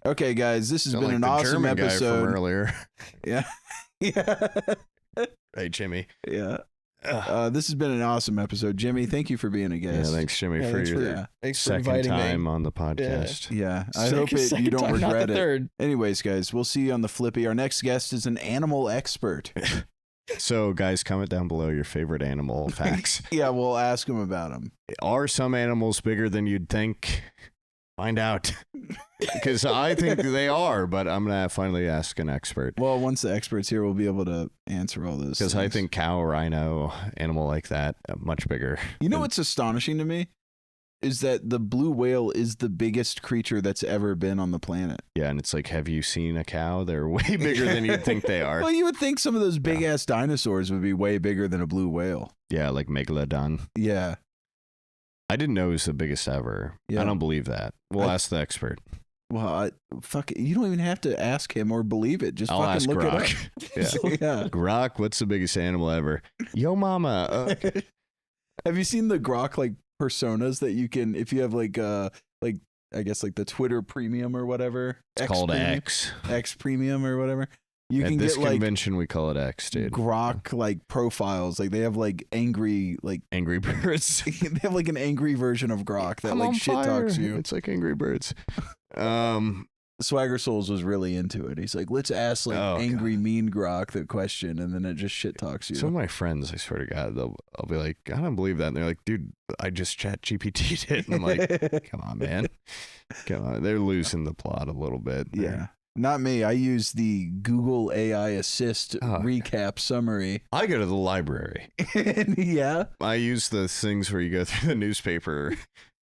Okay, guys, this has Sound been like an the awesome German guy episode. from earlier. Yeah. Yeah. Hey, Jimmy. Yeah. Ugh. This has been an awesome episode. Jimmy, thank you for being a Yeah, guest. thanks, Jimmy, Yeah, for thanks your Yeah. Thanks for second inviting time me. on the podcast. Yeah. I Second- hope you second don't time, not regret the it. third. Anyways, guys, we'll see you on the Flippy. Our next guest is an animal expert. So, guys, comment down below your favorite animal facts. Yeah, we'll ask him about them. Are some animals bigger than you'd think? Find out. Because I think they are, but I'm going to finally ask an expert. Well, once the expert's here, we'll be able to answer all those. Because I things. think cow, rhino, animal like that, much bigger. You know than- what's astonishing to me is that the blue whale is the biggest creature that's ever been on the planet. Yeah, and it's like, have you seen a cow? They're way bigger than you'd think they are. Well, you would think some of those big ass dinosaurs would be way bigger than a blue whale. Yeah, like megalodon. Yeah. I didn't know it was the biggest ever. Yeah. I don't believe that. We'll ask the expert. Well, fuck it. You don't even have to ask him or believe it. Just I'll fucking ask look Grok. it up. Yeah. Grok, what's the biggest animal ever? Yo, mama. Have you seen the Grok like personas that you can, if you have like I guess like the Twitter Premium or whatever? It's called Premium? X. X Premium or whatever. You At can this get like convention, we call it X, dude. Grok like profiles. Like they have like angry Angry Birds. they have like an angry version of Grok that I'm like on shit fire. talks you. It's like Angry Birds. Swagger Souls was really into it. He's like, let's ask like Oh, angry mean Grok the question, and then it just shit talks you. Some of my friends, I swear to God, I'll be like, I don't believe that. And they're like, dude, I just chat GPT'd it. And I'm like, come on, man. Come on. They're losing the plot a little bit. Yeah. Not me. I use the Google AI Assist Oh. recap summary. I go to the library. Yeah. I use the things where you go through the newspaper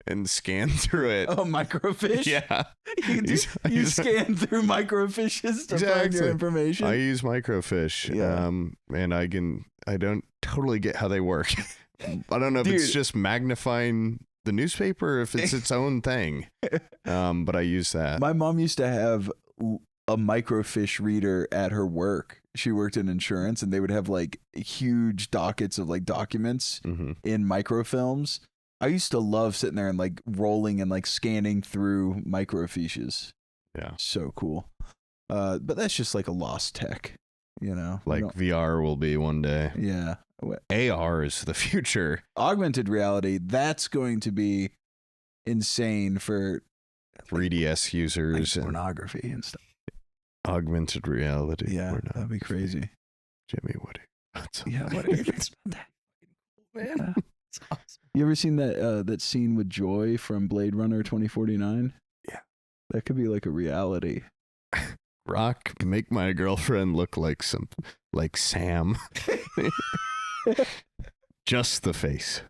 and scan through it. Oh, microfiche? Yeah. You, you scan through microfiches to find Exactly. your information. I use microfiche. Yeah. And I don't totally get how they work. I don't know if it's Dude. just magnifying the newspaper or if it's its own thing. But I use that. My mom used to have a microfiche reader at her work. She worked in insurance, and they would have like huge dockets of like documents Mhm. in microfilms. I used to love sitting there and like rolling and like scanning through microfiches. Yeah. So cool. But that's just like a lost tech, you know? We Like don't- VR will be one day. yeah. AR is the future. Augmented reality, that's going to be insane for 3DS like users and pornography and stuff. augmented reality. Yeah, We're not- that'd be crazy. Jimmy, what? Yeah, what It's not that fucking cool, man. It's awesome. You ever seen that scene with Joy from Blade Runner 2049? Yeah. That could be like a reality. Rock, make my girlfriend look like Sam. Just the face.